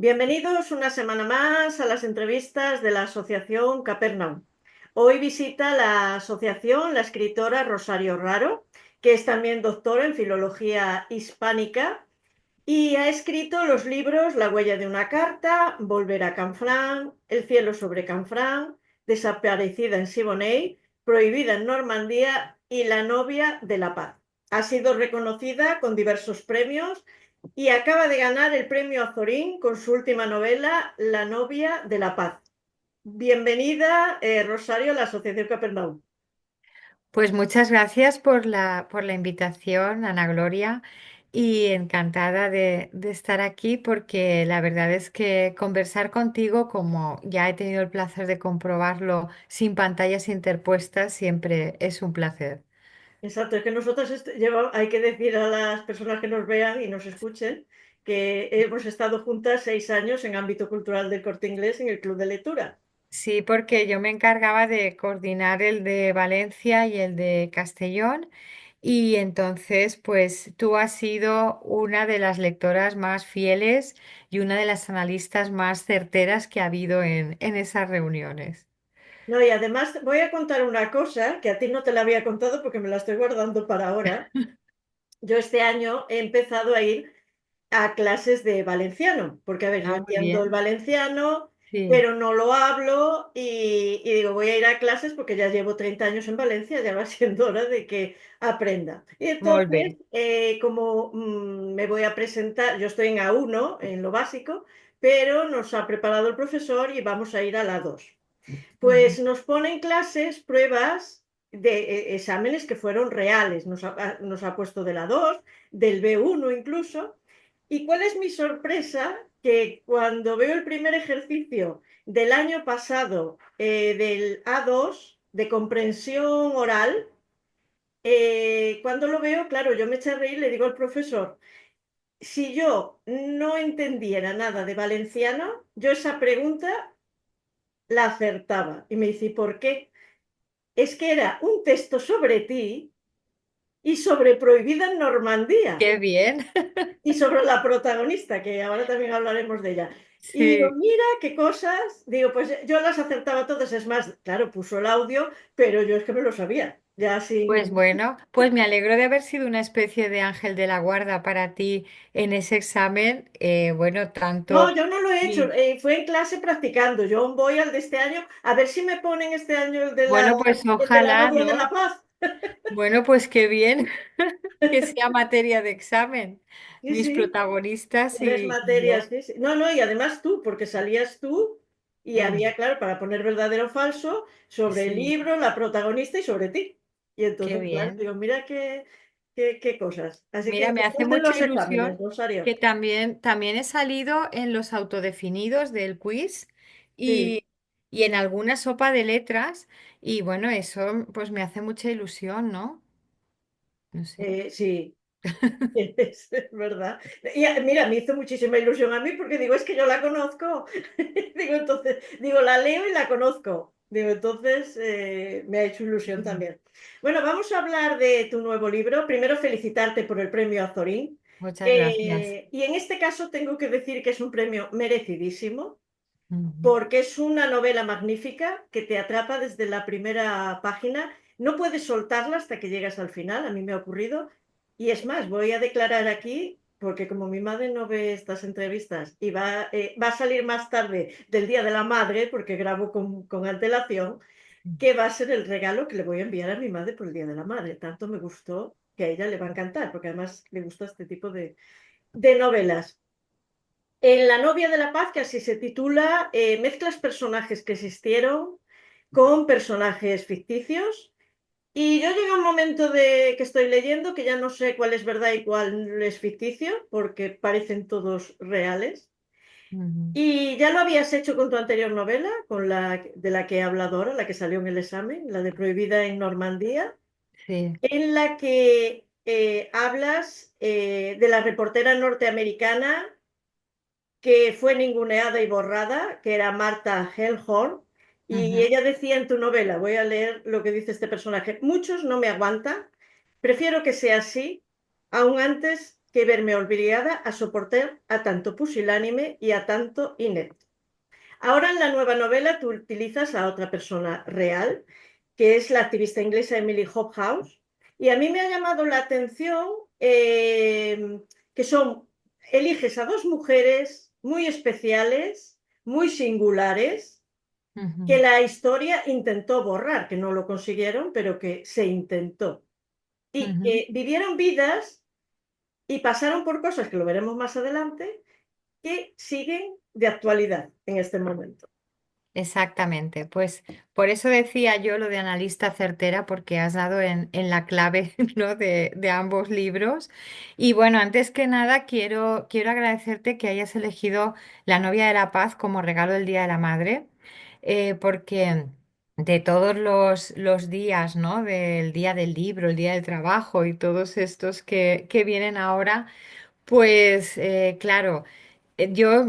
Bienvenidos una semana más a las entrevistas de la Asociación Capernaum. Hoy visita la asociación la escritora Rosario Raro, que es también doctora en Filología Hispánica y ha escrito los libros La huella de una carta, Volver a Canfranc, El cielo sobre Canfranc, Desaparecida en Siboney, Prohibida en Normandía y La novia de la paz. Ha sido reconocida con diversos premios y acaba de ganar el premio Azorín con su última novela, La novia de la paz. Bienvenida, Rosario, a la Asociación Capernaum. Pues muchas gracias por la invitación, Ana Gloria, y encantada de estar aquí porque la verdad es que conversar contigo, como ya he tenido el placer de comprobarlo sin pantallas interpuestas, siempre es un placer. Exacto, es que nosotros hay que decir a las personas que nos vean y nos escuchen que hemos estado juntas 6 años en ámbito cultural del Corte Inglés en el Club de Lectura. Sí, porque yo me encargaba de coordinar el de Valencia y el de Castellón. Y entonces, pues tú has sido una de las lectoras más fieles y una de las analistas más certeras que ha habido en esas reuniones. No, y además voy a contar una cosa que a ti no te la había contado porque me la estoy guardando para ahora. Yo este año he empezado a ir a clases de valenciano, porque a ver, yo Ah, muy entiendo el bien. valenciano, Sí, pero no lo hablo y digo, voy a ir a clases porque ya llevo 30 años en Valencia, ya va siendo hora de que aprenda. Y muy entonces, bien. como me voy a presentar, yo estoy en A1, en lo básico, pero nos ha preparado el profesor y vamos a ir a la 2. Ujú. Pues nos ponen clases, pruebas de exámenes que fueron reales. Nos ha puesto de la 2, del B1 incluso. ¿Y cuál es mi sorpresa? Que cuando veo el primer ejercicio del año pasado, del A2, de comprensión oral, cuando lo veo, claro, yo me eché a reír, le digo al profesor, si yo no entendiera nada de valenciano, yo esa pregunta la acertaba. Y me dice, ¿y por qué? Es que era un texto sobre ti y sobre Prohibida en Normandía Qué bien. y sobre la protagonista, que ahora también hablaremos de ella. Y digo, Sí. mira qué cosas, digo, pues yo las acertaba todas, es más, claro, puso el audio, pero yo es que me lo sabía, ya Pues sin... bueno, pues me alegro de haber sido una especie de ángel de la guarda para ti en ese examen. Bueno, No, tanto... yo no lo he hecho, Sí. fue en clase practicando, yo voy al de este año, a ver si me ponen este año Bueno, pues el de la ojalá, novia de ¿no? la paz. Bueno, pues qué bien que sea materia de examen. Sí, Mis sí. protagonistas Tres y materias, yo. sí, sí. No, no, y además tú, porque salías tú y Mm, había, claro, para poner verdadero o falso sobre el sí, libro, la protagonista y sobre ti. Y qué entonces, claro, bien. digo, mira qué cosas. Así que Mira, me hace después de mucha los exámenes, ilusión Rosario. que también he salido en los autodefinidos del quiz Sí, y, y en alguna sopa de letras. Y bueno, eso pues me hace mucha ilusión, ¿no? No sé. sí, es verdad. Y mira, me hizo muchísima ilusión a mí porque digo, es que yo la conozco. Digo, entonces, digo, la leo y la conozco. Digo, entonces me ha hecho ilusión Ujú. también. Bueno, vamos a hablar de tu nuevo libro. Primero, felicitarte por el premio Azorín. Muchas gracias. Y en este caso tengo que decir que es un premio merecidísimo Ujú. porque es una novela magnífica que te atrapa desde la primera página. No puedes soltarla hasta que llegas al final, a mí me ha ocurrido. Y es más, voy a declarar aquí, porque como mi madre no ve estas entrevistas y va a salir más tarde del Día de la Madre, porque grabo con antelación, que va a ser el regalo que le voy a enviar a mi madre por el Día de la Madre. Tanto me gustó que a ella le va a encantar, porque además le gusta este tipo de novelas. En La novia de la paz, que así se titula, mezclas personajes que existieron con personajes ficticios. Y yo llego a un momento de que estoy leyendo que ya no sé cuál es verdad y cuál es ficticio, porque parecen todos reales. Ujú. Y ya lo habías hecho con tu anterior novela, con la de la que he hablado ahora, la que salió en el examen, la de Prohibida en Normandía, Sí. en la que hablas de la reportera norteamericana que fue ninguneada y borrada, que era Martha Hellhorn, y Ujú. ella decía en tu novela, voy a leer lo que dice este personaje, muchos no me aguantan, prefiero que sea así, aún antes que verme obligada a soportar a tanto pusilánime y a tanto inepto. Ahora en la nueva novela tú utilizas a otra persona real, que es la activista inglesa Emily Hobhouse, y a mí me ha llamado la atención que eliges a dos mujeres muy especiales, muy singulares, que Ujú, la historia intentó borrar, que no lo consiguieron, pero que se intentó. Y ujú. que vivieron vidas y pasaron por cosas que lo veremos más adelante, que siguen de actualidad en este momento. Exactamente, pues por eso decía yo lo de analista certera, porque has dado en la clave, ¿no? de ambos libros. Y bueno, antes que nada, quiero agradecerte que hayas elegido La novia de la paz como regalo del Día de la Madre, porque de todos los días, ¿no? Del día del libro, el día del trabajo y todos estos que vienen ahora. Pues claro, yo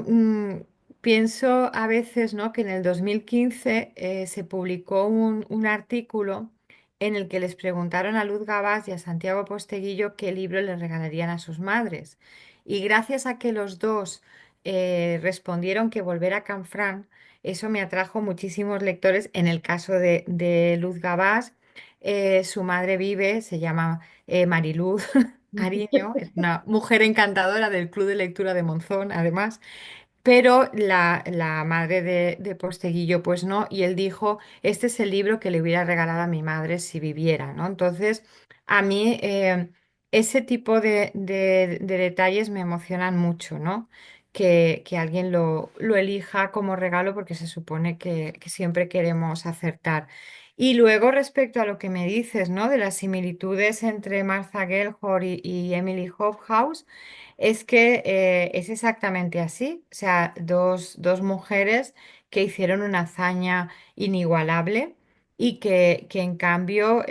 pienso a veces, ¿no? que en el 2015 se publicó un artículo en el que les preguntaron a Luz Gabás y a Santiago Posteguillo qué libro les regalarían a sus madres. Y gracias a que los dos respondieron que Volver a Canfrán, eso me atrajo muchísimos lectores. En el caso de Luz Gabás, su madre vive, se llama Mariluz. Ariño, es una mujer encantadora del Club de Lectura de Monzón, además, pero la madre de Posteguillo, pues no, y él dijo, este es el libro que le hubiera regalado a mi madre si viviera, ¿no? Entonces, a mí ese tipo de detalles me emocionan mucho, ¿no? Que alguien lo elija como regalo porque se supone que siempre queremos acertar. Y luego respecto a lo que me dices, ¿no? De las similitudes entre Martha Gellhorn y Emily Hobhouse, es que es exactamente así. O sea, dos mujeres que hicieron una hazaña inigualable y que en cambio,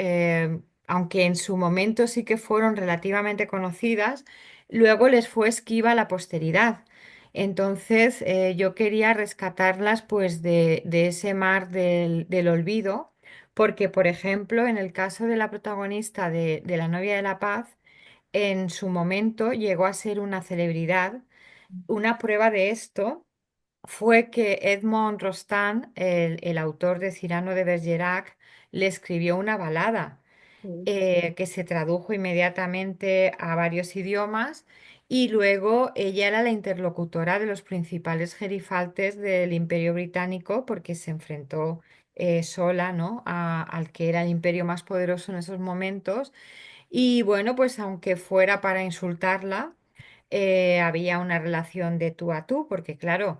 aunque en su momento sí que fueron relativamente conocidas, luego les fue esquiva la posteridad. Entonces, yo quería rescatarlas pues de ese mar del olvido, porque, por ejemplo, en el caso de la protagonista de La novia de la paz, en su momento llegó a ser una celebridad. Una prueba de esto fue que Edmond Rostand, el autor de Cyrano de Bergerac, le escribió una balada que se tradujo inmediatamente a varios idiomas, y luego ella era la interlocutora de los principales gerifaltes del Imperio Británico porque se enfrentó sola, ¿no? al que era el imperio más poderoso en esos momentos. Y bueno, pues aunque fuera para insultarla, había una relación de tú a tú, porque claro,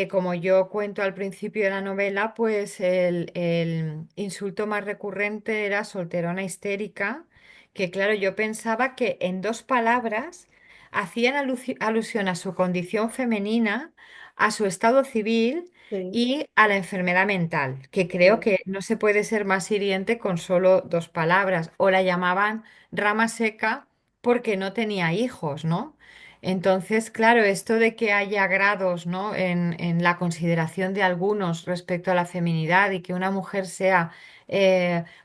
como yo cuento al principio de la novela, pues el insulto más recurrente era solterona histérica, que claro, yo pensaba que en dos palabras hacían alusión a su condición femenina, a su estado civil Sí, y a la enfermedad mental, que creo sí. que no se puede ser más hiriente con solo dos palabras, o la llamaban rama seca porque no tenía hijos, ¿no? Entonces, claro, esto de que haya grados, ¿no? en la consideración de algunos respecto a la feminidad y que una mujer sea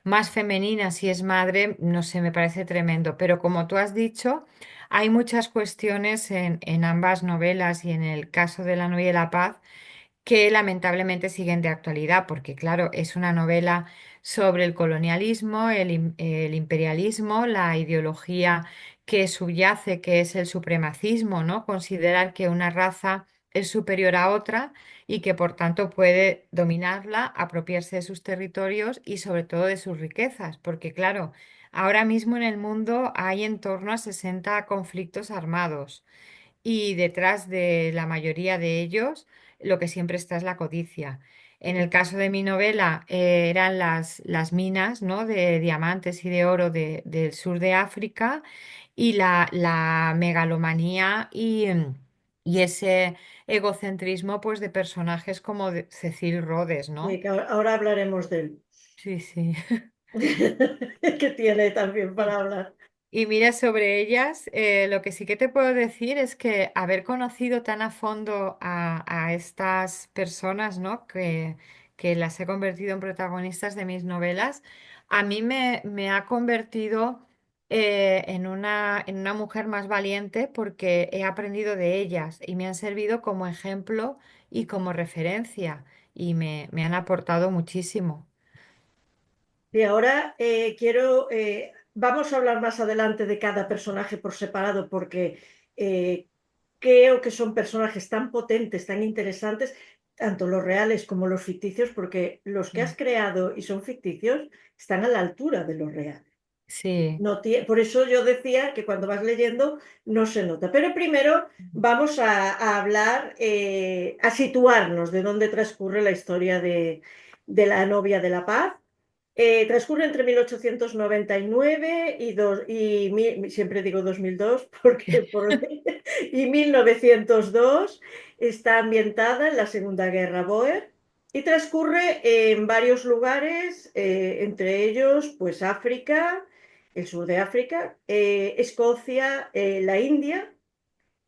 más femenina si es madre, no sé, me parece tremendo. Pero como tú has dicho, hay muchas cuestiones en ambas novelas y en el caso de La Noche de la Paz que lamentablemente siguen de actualidad, porque claro, es una novela sobre el colonialismo, el imperialismo, la ideología que subyace, que es el supremacismo, ¿no? Considerar que una raza es superior a otra y que por tanto puede dominarla, apropiarse de sus territorios y sobre todo de sus riquezas, porque claro, ahora mismo en el mundo hay en torno a 60 conflictos armados y detrás de la mayoría de ellos lo que siempre está es la codicia. En el caso de mi novela eran las minas, ¿no? de diamantes y de oro del sur de África y la megalomanía y ese egocentrismo pues, de personajes como Cecil Rhodes, ¿no? Que ahora hablaremos de él, Sí, sí. que tiene también para hablar. Y mira, sobre ellas, lo que sí que te puedo decir es que haber conocido tan a fondo a estas personas, ¿no? que las he convertido en protagonistas de mis novelas, a mí me ha convertido en una mujer más valiente porque he aprendido de ellas y me han servido como ejemplo y como referencia y me han aportado muchísimo. Y ahora vamos a hablar más adelante de cada personaje por separado porque eh, creo que son personajes tan potentes, tan interesantes, tanto los reales como los ficticios, porque los que Mm. has creado y son ficticios están a la altura de los reales. Sí, Por eso yo decía que cuando vas leyendo no se nota. Pero primero vamos a hablar, a situarnos de dónde transcurre la historia de la novia de la paz. Transcurre entre 1899 siempre digo 2002 y 1902. Está ambientada en la Segunda Guerra Bóer y transcurre en varios lugares, entre ellos pues África, el sur de África, Escocia, la India,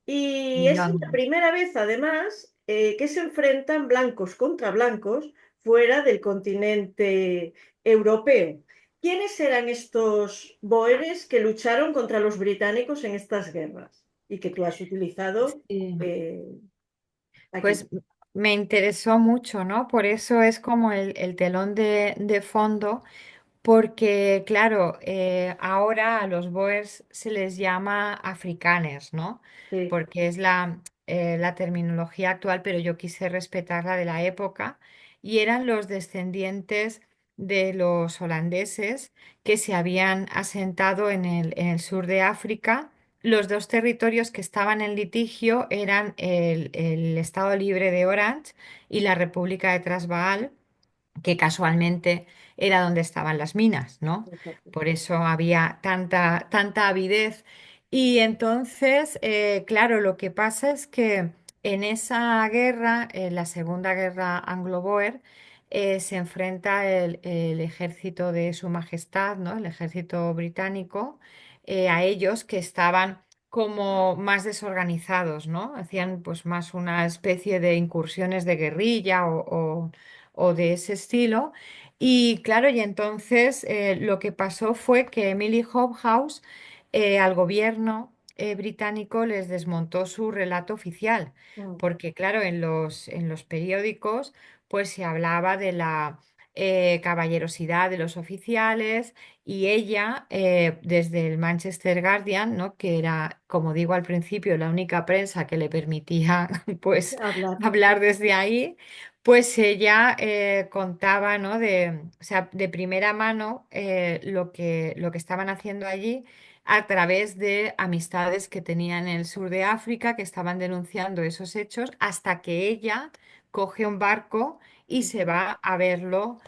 y en es la Londres. primera vez, además, que se enfrentan blancos contra blancos fuera del continente europeo. ¿Quiénes eran estos boeres que lucharon contra los británicos en estas guerras y que tú has utilizado Sí. eh, aquí? Pues me interesó mucho, ¿no? Por eso es como el telón de fondo. Porque, claro, ahora a los Boers se les llama afrikaners, ¿no? Sí, Porque es la terminología actual, pero yo quise respetar la de la época. Y eran los descendientes de los holandeses que se habían asentado en el sur de África. Los dos territorios que estaban en litigio eran el Estado Libre de Orange y la República de Transvaal, que casualmente era donde estaban las minas, ¿no? exacto. Por eso había tanta avidez. Y entonces, claro, lo que pasa es que en esa guerra, en la Segunda Guerra Anglo-Boer, se enfrenta el ejército de Su Majestad, ¿no? El ejército británico, a ellos que estaban como más desorganizados, ¿no? Hacían pues más una especie de incursiones de guerrilla o de ese estilo. Y claro, y entonces lo que pasó fue que Emily Hobhouse, al gobierno británico, les desmontó su relato oficial, Mm. porque claro, en los periódicos pues se hablaba de la caballerosidad de los oficiales y ella, desde el Manchester Guardian, ¿no? Que era, como digo al principio, la única prensa que le permitía pues Hablar. hablar desde ahí, pues ella contaba, ¿no? O sea, de primera mano lo que estaban haciendo allí a través de amistades que tenía en el sur de África, que estaban denunciando esos hechos, hasta que ella coge un barco y se va a verlo,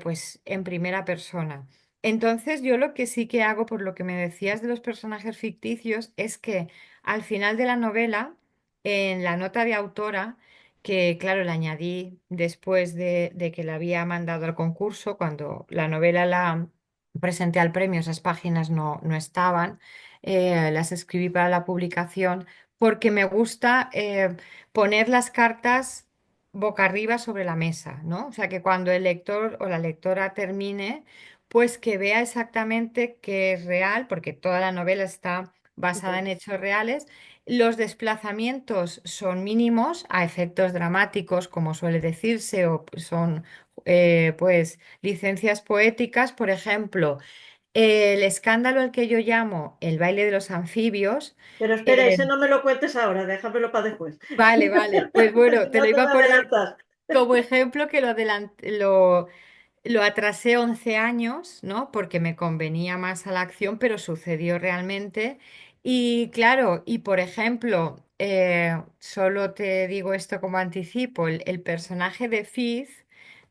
pues en primera persona. Entonces, yo lo que sí que hago, por lo que me decías de los personajes ficticios, es que al final de la novela, en la nota de autora, que claro, la añadí después de que la había mandado al concurso, cuando la novela la presenté al premio, esas páginas no estaban, las escribí para la publicación, porque me gusta poner las cartas boca arriba sobre la mesa, ¿no? O sea, que cuando el lector o la lectora termine, pues que vea exactamente que es real, porque toda la novela está basada en hechos reales. Los desplazamientos son mínimos a efectos dramáticos, como suele decirse, o son pues licencias poéticas. Por ejemplo, el escándalo al que yo llamo el baile de los anfibios. Pero espera, eh, ese no me lo cuentes ahora, déjamelo para después. vale, vale, pues bueno, Si te no lo te iba me a poner adelantas. como ejemplo que lo atrasé 11 años, ¿no? Porque me convenía más a la acción, pero sucedió realmente. Y claro, y por ejemplo, solo te digo esto como anticipo, el personaje de Fizz,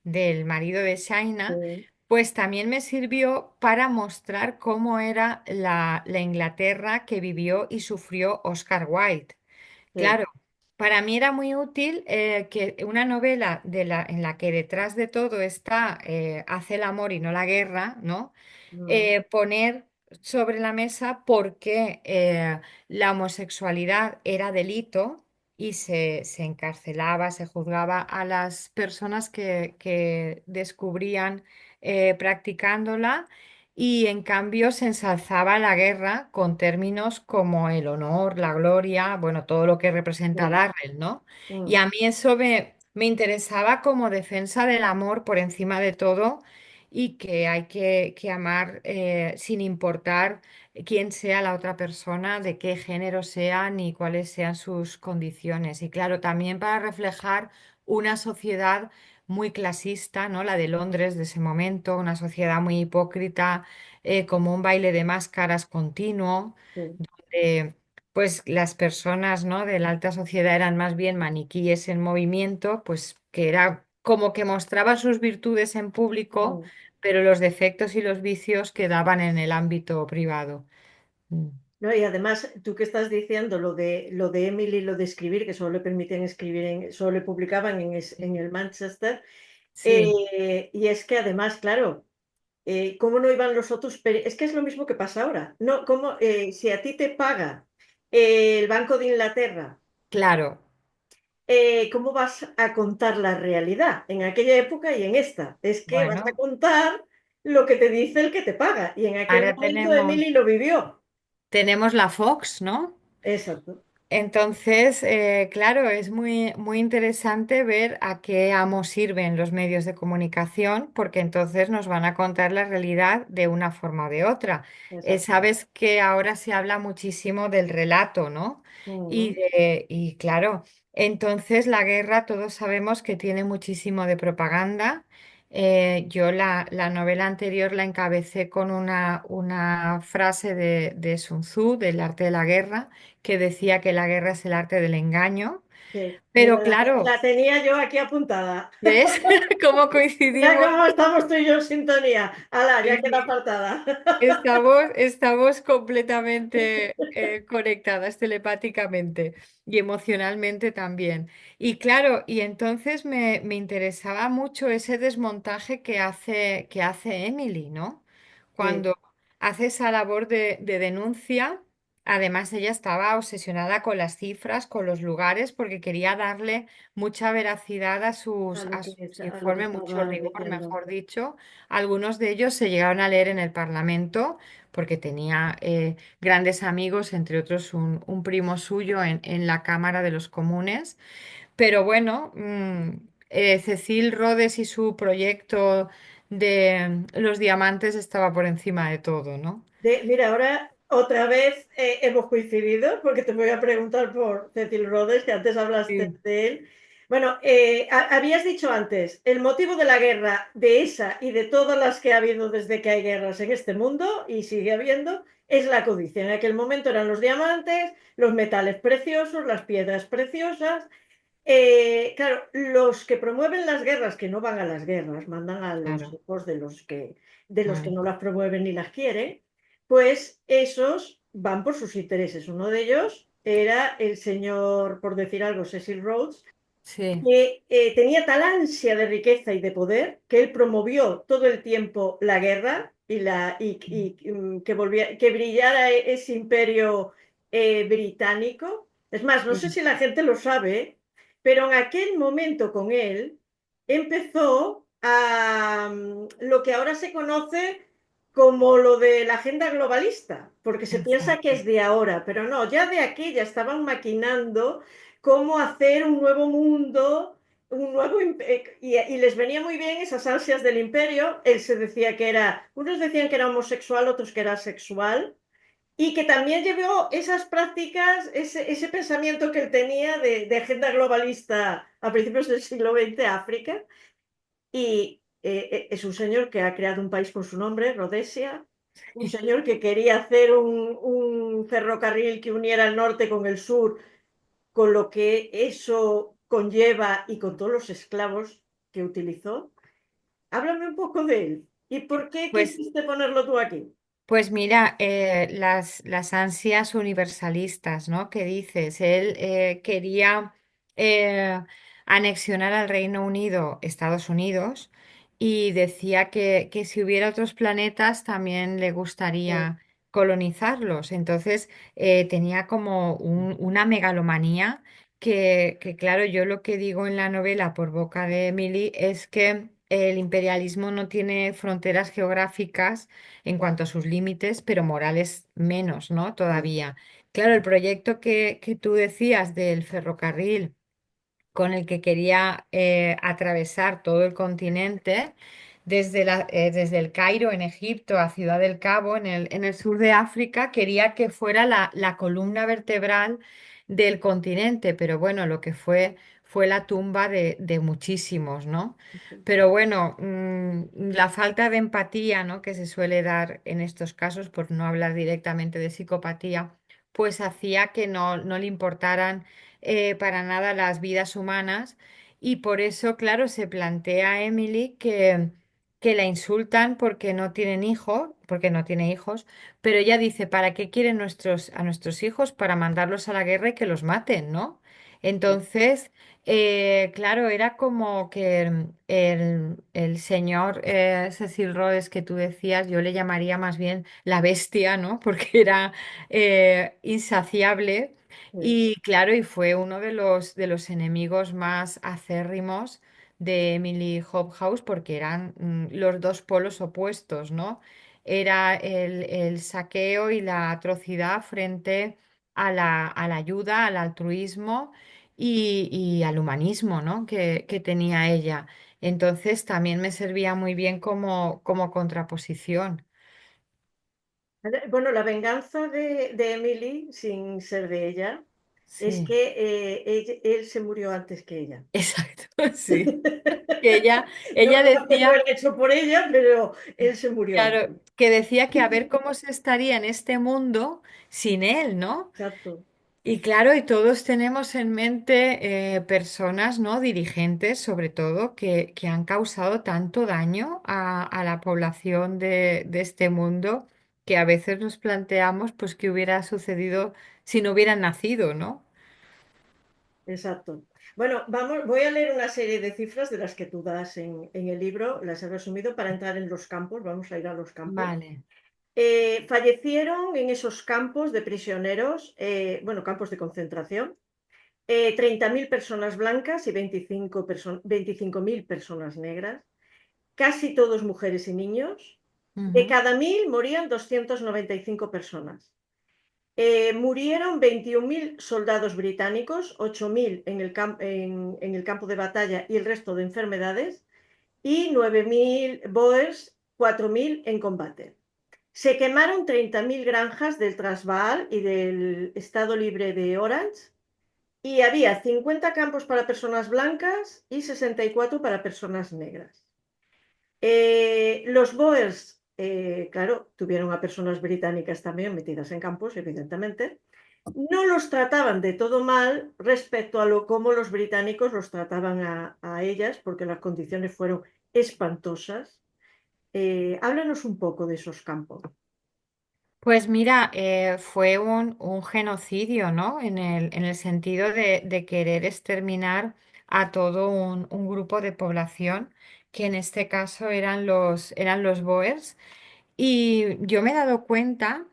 del marido de Shaina, Sí, pues también me sirvió para mostrar cómo era la Inglaterra que vivió y sufrió Oscar Wilde. sí. Claro, para mí era muy útil que una novela en la que detrás de todo está hace el amor y no la guerra, ¿no? Mm. Poner sobre la mesa por qué la homosexualidad era delito y se encarcelaba, se juzgaba a las personas que descubrían practicándola. y en cambio se ensalzaba la guerra con términos como el honor, la gloria, bueno, todo lo que representa Sí, Darrell, ¿no? Y mm, a mí eso me interesaba como defensa del amor por encima de todo y que hay que amar sin importar quién sea la otra persona, de qué género sea ni cuáles sean sus condiciones. Y claro, también para reflejar una sociedad muy clasista, ¿no? La de Londres de ese momento, una sociedad muy hipócrita, como un baile de máscaras continuo, sí, donde pues las personas, ¿no? de la alta sociedad eran más bien maniquíes en movimiento, pues que era como que mostraban sus virtudes en público, mm. pero los defectos y los vicios quedaban en el ámbito privado. Mm. No, y además, tú que estás diciendo lo de Emily, lo de escribir, que solo le permitían escribir, solo le publicaban en el Manchester, Sí, y es que además, claro, ¿cómo no iban los otros? Es que es lo mismo que pasa ahora. No, ¿cómo, si a ti te paga el Banco de Inglaterra, claro. ¿cómo vas a contar la realidad en aquella época y en esta? Es que vas a Bueno, contar lo que te dice el que te paga. Y en aquel ahora momento Emily lo vivió. tenemos la Fox, ¿no? Exacto, Entonces, claro, es muy interesante ver a qué amo sirven los medios de comunicación, porque entonces nos van a contar la realidad de una forma o de otra. exacto. Sabes que ahora se habla muchísimo del relato, ¿no? Ujú. Y claro, entonces la guerra todos sabemos que tiene muchísimo de propaganda. Yo la novela anterior la encabecé con una frase de Sun Tzu, del arte de la guerra, que decía que la guerra es el arte del engaño. Sí, mira, Pero claro, la tenía yo aquí apuntada. ¿ves cómo Mira coincidimos? cómo estamos tú y yo en sintonía. Hala, ya Sí, queda sí. apartada. Estamos completamente conectadas telepáticamente y emocionalmente también. Y claro, y entonces me interesaba mucho ese desmontaje que hace Emily, ¿no? Sí, Cuando hace esa labor de denuncia, además ella estaba obsesionada con las cifras, con los lugares, porque quería darle mucha veracidad a sus, a sus a lo que informes, mucho estaba rigor, diciendo. mejor dicho. Algunos de ellos se llegaron a leer en el Parlamento porque tenía grandes amigos, entre otros un primo suyo en la Cámara de los Comunes. Pero bueno, Cecil Rhodes y su proyecto de los diamantes estaba por encima de todo, ¿no? Mira, ahora otra vez hemos coincidido, porque te voy a preguntar por Cecil Rhodes, que antes hablaste Sí, de él. Bueno, habías dicho antes, el motivo de la guerra, de esa y de todas las que ha habido desde que hay guerras en este mundo, y sigue habiendo, es la codicia. En aquel momento eran los diamantes, los metales preciosos, las piedras preciosas. Claro, los que promueven las guerras, que no van a las guerras, mandan a los claro, hijos de los que claro. no las promueven ni las quieren, pues esos van por sus intereses. Uno de ellos era el señor, por decir algo, Cecil Rhodes, Sí, que tenía tal ansia de riqueza y de poder que él promovió todo el tiempo la guerra que brillara ese imperio británico. Es más, no sé sí, si la gente lo sabe, pero en aquel momento con él empezó lo que ahora se conoce como lo de la agenda globalista, porque se piensa que exacto. es de ahora, pero no, ya de aquí ya estaban maquinando cómo hacer un nuevo mundo, y les venía muy bien esas ansias del imperio. Él se decía que era, unos decían que era homosexual, otros que era sexual, y que también llevó esas prácticas, ese pensamiento que él tenía de agenda globalista a principios del siglo XX a África, y es un señor que ha creado un país con su nombre, Rhodesia, un señor que quería hacer un ferrocarril que uniera el norte con el sur, con lo que eso conlleva y con todos los esclavos que utilizó. Háblame un poco de él. ¿Y por qué Pues quisiste ponerlo tú aquí? Pues mira, las ansias universalistas, ¿no? Que dices, él quería eh, anexionar al Reino Unido, Estados Unidos, y decía que si hubiera otros planetas también le Sí, gustaría colonizarlos. Entonces tenía como una megalomanía que, claro, yo lo que digo en la novela por boca de Emily es que el imperialismo no tiene fronteras geográficas en cuanto a sus límites, pero morales menos, ¿no? Sí, Todavía. Claro, el proyecto que tú decías del ferrocarril con el que quería atravesar todo el continente, desde el Cairo en Egipto a Ciudad del Cabo en el sur de África, quería que fuera la columna vertebral del continente, pero bueno, lo que fue la tumba de muchísimos, ¿no? sí. Pero bueno, la falta de empatía, ¿no? que se suele dar en estos casos, por no hablar directamente de psicopatía, pues hacía que no le importaran para nada las vidas humanas y por eso, claro, se plantea a Emily que la insultan porque no tienen hijo, porque no tiene hijos, pero ella dice, ¿para qué quieren a nuestros hijos? Para mandarlos a la guerra y que los maten, ¿no? Sí. Entonces, claro, era como que el señor Cecil Rhodes que tú decías, yo le llamaría más bien la bestia, ¿no? Porque era insaciable Sí. y claro, y fue uno de los enemigos más acérrimos de Emily Hobhouse porque eran los dos polos opuestos, ¿no? Era el saqueo y la atrocidad frente a la ayuda, al altruismo y al humanismo, ¿no? que tenía ella. Entonces también me servía muy bien como contraposición. Bueno, la venganza de Emily, sin ser de ella, es Sí, que él se murió antes que ella. exacto, sí. Que No, ella no hace fue decía. el hecho por ella, pero él se murió antes. Claro, que decía que a ver cómo se estaría en este mundo sin él, ¿no? Exacto, Y claro, y todos tenemos en mente personas, ¿no? Dirigentes, sobre todo, que han causado tanto daño a la población de este mundo que a veces nos planteamos, pues, qué hubiera sucedido si no hubieran nacido, ¿no? exacto. Bueno, voy a leer una serie de cifras de las que tú das en el libro, las he resumido para entrar en los campos, vamos a ir a los campos. Vale. Fallecieron en esos campos de prisioneros, bueno, campos de concentración, 30.000 personas blancas y 25.000 personas negras, casi todos mujeres y niños. De Ujú, cada 1.000 morían 295 personas. Murieron 21.000 soldados británicos, 8.000 en el campo de batalla y el resto de enfermedades, y 9.000 Boers, 4.000 en combate. Se quemaron 30.000 granjas del Transvaal y del Estado Libre de Orange, y había 50 campos para personas blancas y 64 para personas negras. Los Boers, claro, tuvieron a personas británicas también metidas en campos, evidentemente. No los trataban de todo mal respecto a cómo los británicos los trataban a ellas, porque las condiciones fueron espantosas. Háblanos un poco de esos campos. pues mira, fue un genocidio, ¿no? En el sentido de querer exterminar a todo un grupo de población, que en este caso eran los Boers. Y yo me he dado cuenta,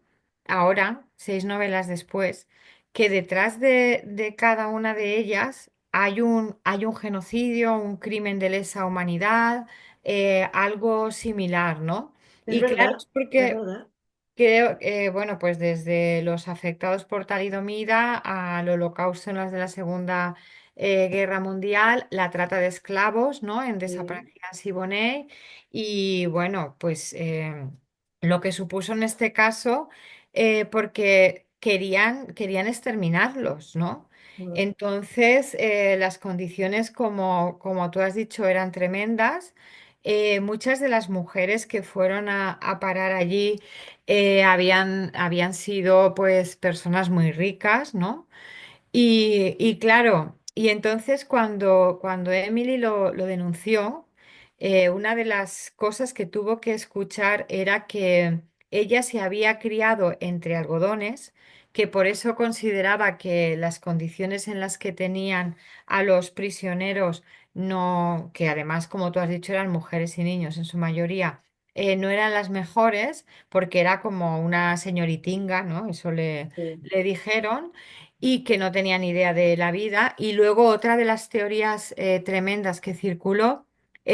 ahora, 6 novelas después, que detrás de cada una de ellas hay un genocidio, un crimen de lesa humanidad, algo similar, ¿no? Es Y claro, verdad, es es porque verdad. creo que, bueno, pues desde los afectados por talidomida al holocausto en las de la Segunda Guerra Mundial, la trata de esclavos, ¿no? En Sí, Desaparecida en Siboney y, bueno, pues lo que supuso en este caso, porque querían exterminarlos, ¿no? no, Entonces, las condiciones, como tú has dicho, eran tremendas. Muchas de las mujeres que fueron a parar allí habían sido pues personas muy ricas, ¿no? Y claro, y entonces cuando Emily lo denunció, una de las cosas que tuvo que escuchar era que ella se había criado entre algodones, que por eso consideraba que las condiciones en las que tenían a los prisioneros, no, que además, como tú has dicho, eran mujeres y niños en su mayoría, no eran las mejores, porque era como una señoritinga, ¿no? Eso sí, le dijeron y que no tenían idea de la vida. Y luego otra de las teorías tremendas que circuló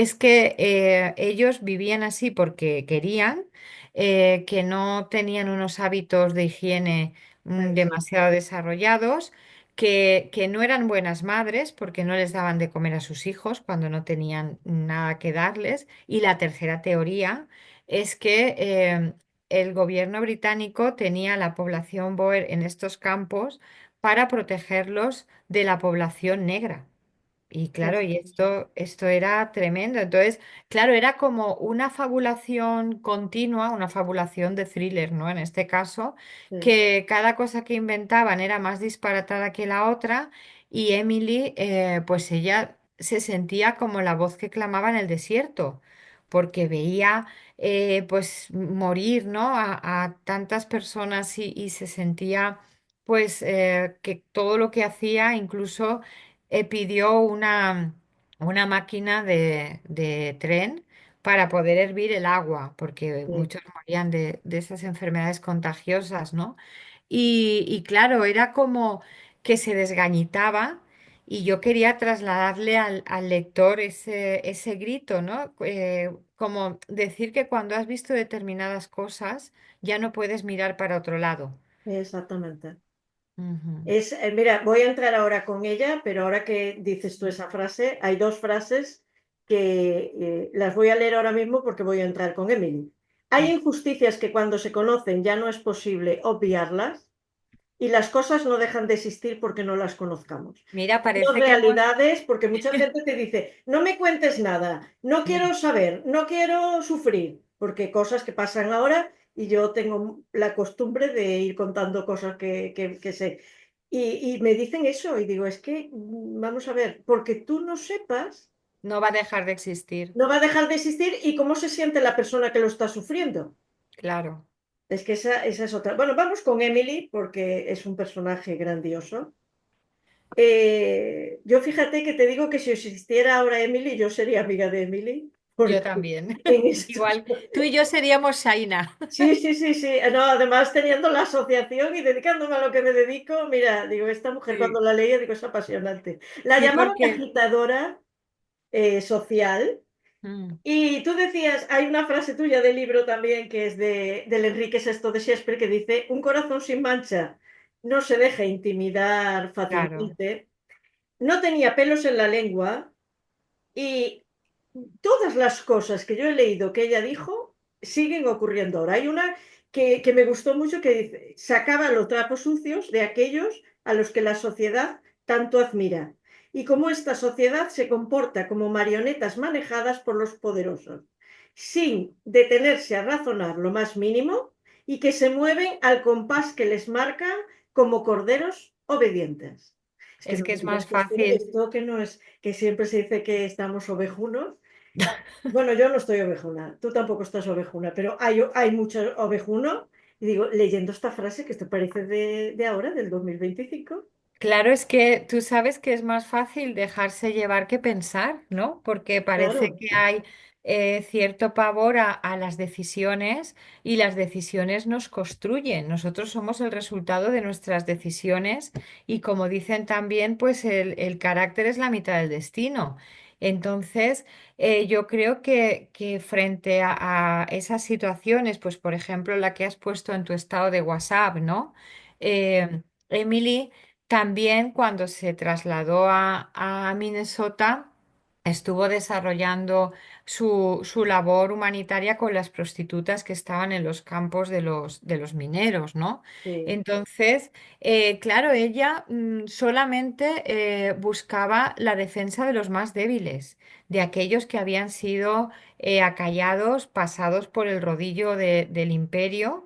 es que ellos vivían así porque querían, que no tenían unos hábitos de higiene Exacto. demasiado desarrollados, que no eran buenas madres porque no les daban de comer a sus hijos cuando no tenían nada que darles. Y la tercera teoría es que el gobierno británico tenía la población Boer en estos campos para protegerlos de la población negra. Y claro, y esto era tremendo. Entonces, claro, era como una fabulación continua, una fabulación de thriller, ¿no? En este caso, Sí, que cada cosa que inventaban era más disparatada que la otra y Emily, pues ella se sentía como la voz que clamaba en el desierto, porque veía, pues, morir, ¿no? A tantas personas y se sentía, pues, que todo lo que hacía, incluso pidió una máquina de tren para poder hervir el agua, porque sí. muchos morían de esas enfermedades contagiosas, ¿no? Y claro, era como que se desgañitaba y yo quería trasladarle al lector ese grito, ¿no? Como decir que cuando has visto determinadas cosas ya no puedes mirar para otro lado. Exactamente. Ujú. Mira, voy a entrar ahora con ella, pero ahora que dices tú esa frase, hay dos frases que las voy a leer ahora mismo porque voy a entrar con Emily. Hay injusticias que cuando se conocen ya no es posible obviarlas y las cosas no dejan de existir porque no las conozcamos. Mira, Dos parece que hemos... realidades, porque mucha gente te dice, no me cuentes nada, no quiero saber, no quiero sufrir, porque cosas que pasan ahora y yo tengo la costumbre de ir contando cosas que sé. Y me dicen eso y digo, es que, vamos a ver, porque tú no sepas, No va a dejar de existir, no va a dejar de existir y cómo se siente la persona que lo está sufriendo. claro. Es que esa es otra. Bueno, vamos con Emily porque es un personaje grandioso. Yo fíjate que te digo que si existiera ahora Emily, yo sería amiga de Emily, Yo porque también. en esto... Igual, tú y yo seríamos Shaina. Sí, sí, sí, sí. No, además teniendo la asociación y dedicándome a lo que me dedico, mira, digo, esta mujer cuando Sí, la leía, digo, es apasionante. La sí, llamaban porque agitadora social mm, y tú decías, hay una frase tuya del libro también que es del Enrique Sexto de Shakespeare que dice, un corazón sin mancha no se deja intimidar claro, fácilmente. No tenía pelos en la lengua y todas las cosas que yo he leído que ella dijo siguen ocurriendo ahora. Hay una que me gustó mucho que dice, sacaba los trapos sucios de aquellos a los que la sociedad tanto admira y cómo esta sociedad se comporta como marionetas manejadas por los poderosos, sin detenerse a razonar lo más mínimo y que se mueven al compás que les marcan como corderos obedientes. Es que es no que me es digas más que fácil. esto que no es, que siempre se dice que estamos ovejunos. Bueno, yo no estoy ovejuna, tú tampoco estás ovejuna, pero hay mucho ovejuno. Y digo, leyendo esta frase que esto parece de ahora, del 2025. Claro, es que tú sabes que es más fácil dejarse llevar que pensar, ¿no? Porque parece Claro, que hay cierto pavor a las decisiones y las decisiones nos construyen. Nosotros somos el resultado de nuestras decisiones y como dicen también, pues el carácter es la mitad del destino. Entonces, yo creo que frente a esas situaciones, pues por ejemplo la que has puesto en tu estado de WhatsApp, ¿no? Emily también cuando se trasladó a Minnesota, estuvo desarrollando su labor humanitaria con las prostitutas que estaban en los campos de los mineros, ¿no? sí, Entonces, claro, ella solamente buscaba la defensa de los más débiles, de aquellos que habían sido acallados, pasados por el rodillo del imperio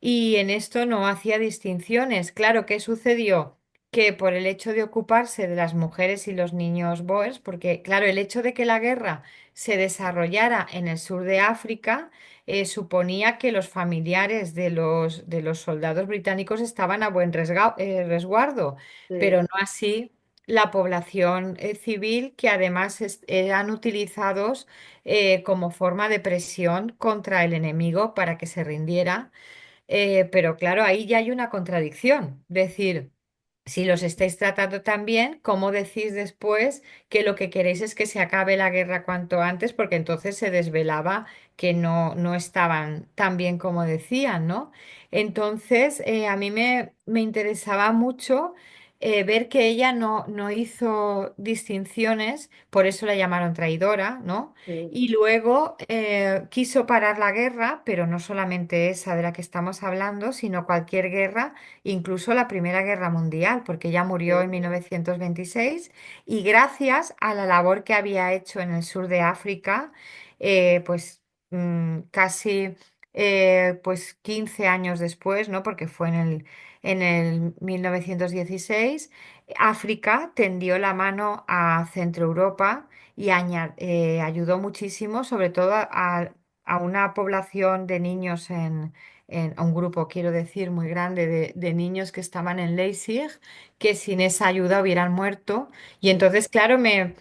y en esto no hacía distinciones. Claro, ¿qué sucedió? Que por el hecho de ocuparse de las mujeres y los niños boers, porque claro, el hecho de que la guerra se desarrollara en el sur de África, suponía que los familiares de los soldados británicos estaban a buen resguardo, pero sí. no así la población civil, que además eran utilizados como forma de presión contra el enemigo para que se rindiera. Pero claro, ahí ya hay una contradicción. Decir, si los estáis tratando tan bien, ¿cómo decís después que lo que queréis es que se acabe la guerra cuanto antes? Porque entonces se desvelaba que no estaban tan bien como decían, ¿no? Entonces, a mí me interesaba mucho ver que ella no hizo distinciones, por eso la llamaron traidora, ¿no? Sí, Y luego quiso parar la guerra, pero no solamente esa de la que estamos hablando, sino cualquier guerra, incluso la Primera Guerra Mundial, porque ella murió en sí. 1926 y gracias a la labor que había hecho en el sur de África, pues casi pues 15 años después, ¿no? Porque fue en el 1916, África tendió la mano a Centro Europa y ayudó muchísimo, sobre todo a una población de niños a un grupo, quiero decir, muy grande de niños que estaban en Leipzig, que sin esa ayuda hubieran muerto. Y entonces, claro, me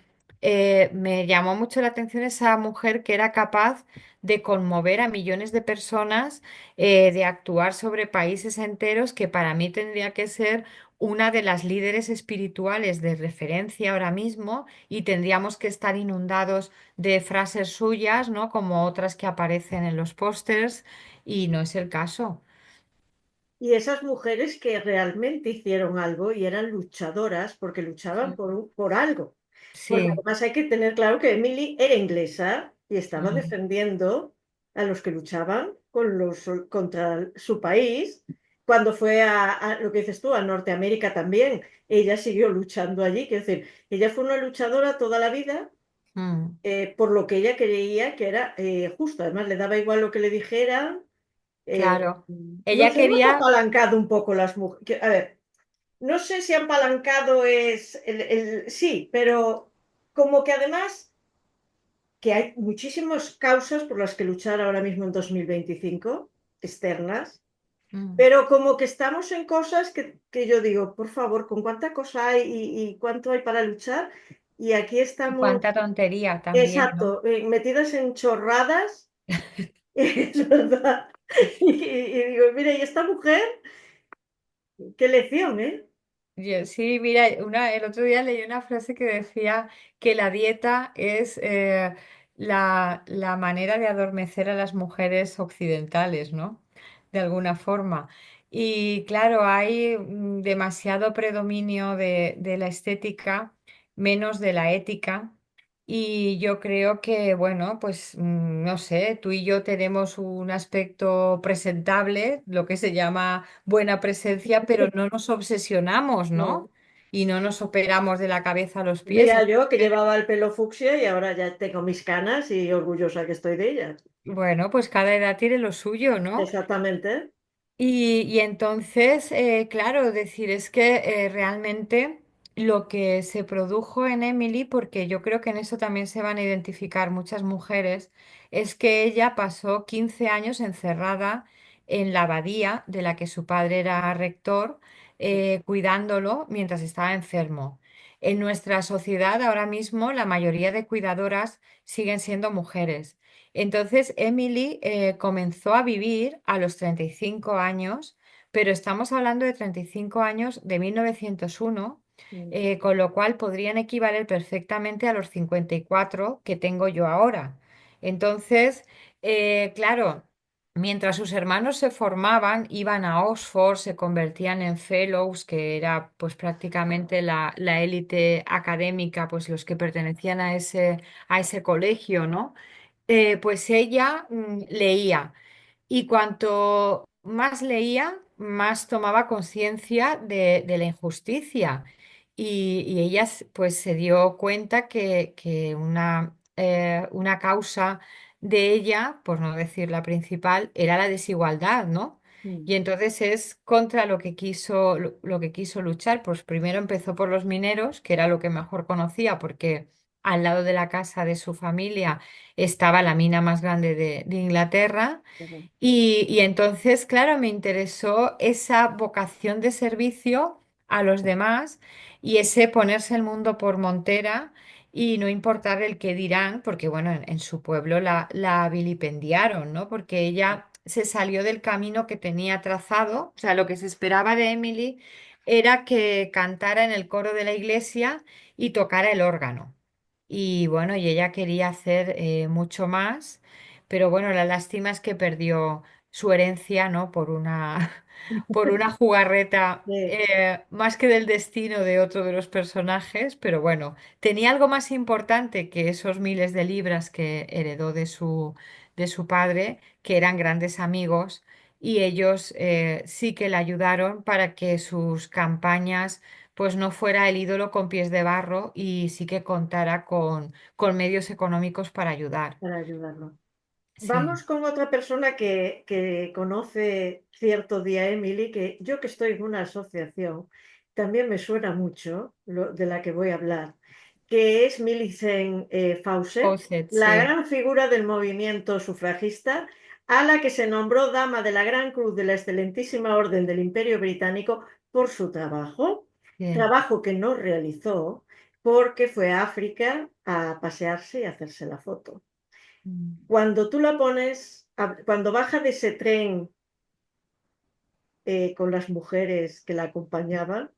llamó mucho la atención esa mujer que era capaz de conmover a millones de personas, de actuar sobre países enteros, que para mí tendría que ser una de las líderes espirituales de referencia ahora mismo, y tendríamos que estar inundados de frases suyas, ¿no? Como otras que aparecen en los pósters, y no es el caso. Y esas mujeres que realmente hicieron algo y eran luchadoras porque luchaban por algo. Porque Sí. además hay que tener claro que Emily era inglesa y estaba Mm, defendiendo a los que luchaban contra su país. Cuando fue a lo que dices tú, a Norteamérica también, ella siguió luchando allí. Quiero decir, ella fue una luchadora toda la vida mm, por lo que ella creía que era justo. Además, le daba igual lo que le dijeran. claro. No Ella sé, hemos quería. apalancado un poco las mujeres. A ver, no sé si apalancado es sí, pero como que además que hay muchísimas causas por las que luchar ahora mismo en 2025 externas, Mm, pero como que estamos en cosas que yo digo, por favor, ¿con cuánta cosa hay y cuánto hay para luchar? Y aquí y estamos, cuánta tontería también, ¿no? exacto, metidas en chorradas, es verdad. Y digo, mira, y esta mujer, qué lección, ¿eh? Sí, mira, el otro día leí una frase que decía que la dieta es la manera de adormecer a las mujeres occidentales, ¿no? De alguna forma. Y claro, hay demasiado predominio de la estética, menos de la ética. Y yo creo que, bueno, pues no sé, tú y yo tenemos un aspecto presentable, lo que se llama buena presencia, pero no nos obsesionamos, No. ¿no? Y no nos operamos de la cabeza a los pies. Mira, yo que llevaba el pelo fucsia y ahora ya tengo mis canas y orgullosa que estoy de ellas. Bueno, pues cada edad tiene lo suyo, ¿no? Exactamente. Y entonces, claro, decir, es que realmente lo que se produjo en Emily, porque yo creo que en eso también se van a identificar muchas mujeres, es que ella pasó 15 años encerrada en la abadía de la que su padre era rector, cuidándolo mientras estaba enfermo. En nuestra sociedad ahora mismo la mayoría de cuidadoras siguen siendo mujeres. Entonces, Emily comenzó a vivir a los 35 años, pero estamos hablando de 35 años de 1901, Mm. con lo cual podrían equivaler perfectamente a los 54 que tengo yo ahora. Entonces, claro, mientras sus hermanos se formaban, iban a Oxford, se convertían en fellows, que era pues prácticamente la élite académica, pues los que pertenecían a ese colegio, ¿no? Pues ella leía, y cuanto más leía, más tomaba conciencia de la injusticia, y ella pues se dio cuenta que una causa de ella, por no decir la principal, era la desigualdad, ¿no? Mm. Y entonces es contra lo que quiso luchar. Pues primero empezó por los mineros, que era lo que mejor conocía, porque al lado de la casa de su familia estaba la mina más grande de Inglaterra. Ujú. Y entonces, claro, me interesó esa vocación de servicio a los demás y ese ponerse el mundo por montera y no importar el qué dirán, porque bueno, en su pueblo la vilipendiaron, ¿no? Porque ella se salió del camino que tenía trazado, o sea, lo que se esperaba de Emily era que cantara en el coro de la iglesia y tocara el órgano. Y bueno, y ella quería hacer mucho más, pero bueno, la lástima es que perdió su herencia, ¿no? Por una jugarreta, Sí, más que del destino de otro de los personajes, pero bueno, tenía algo más importante que esos miles de libras que heredó de su padre, que eran grandes amigos, y ellos sí que le ayudaron para que sus campañas pues no fuera el ídolo con pies de barro y sí que contara con medios económicos para ayudar. para ayudarlo. Sí, Vamos con otra persona que conoce cierto día Emily, que yo que estoy en una asociación, también me suena mucho de la que voy a hablar, que es Millicent Fawcett, Fawcett, la sí, gran figura del movimiento sufragista, a la que se nombró Dama de la Gran Cruz de la Excelentísima Orden del Imperio Británico por su trabajo, sí. trabajo que no realizó porque fue a África a pasearse y a hacerse la foto. Mm. Cuando tú la pones, cuando baja de ese tren con las mujeres que la acompañaban,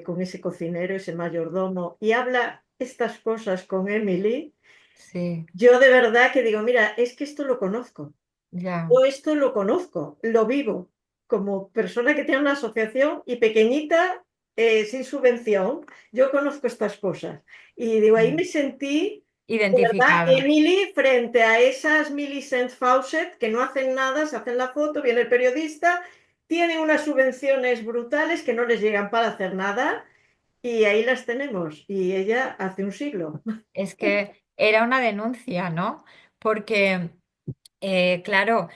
con ese cocinero, ese mayordomo, y habla estas cosas con Emily, Sí, yo de verdad que digo, mira, es que esto lo conozco, ya. yo esto lo conozco, lo vivo, como persona que tiene una asociación y pequeñita, sin subvención, yo conozco estas cosas. Y digo, ahí me sentí de verdad, Identificada. Emily, frente a esas Millicent Fawcett que no hacen nada, se hacen la foto, viene el periodista, tienen unas subvenciones brutales que no les llegan para hacer nada y ahí las tenemos. Y ella hace un siglo. Es que era una denuncia, ¿no? Porque claro,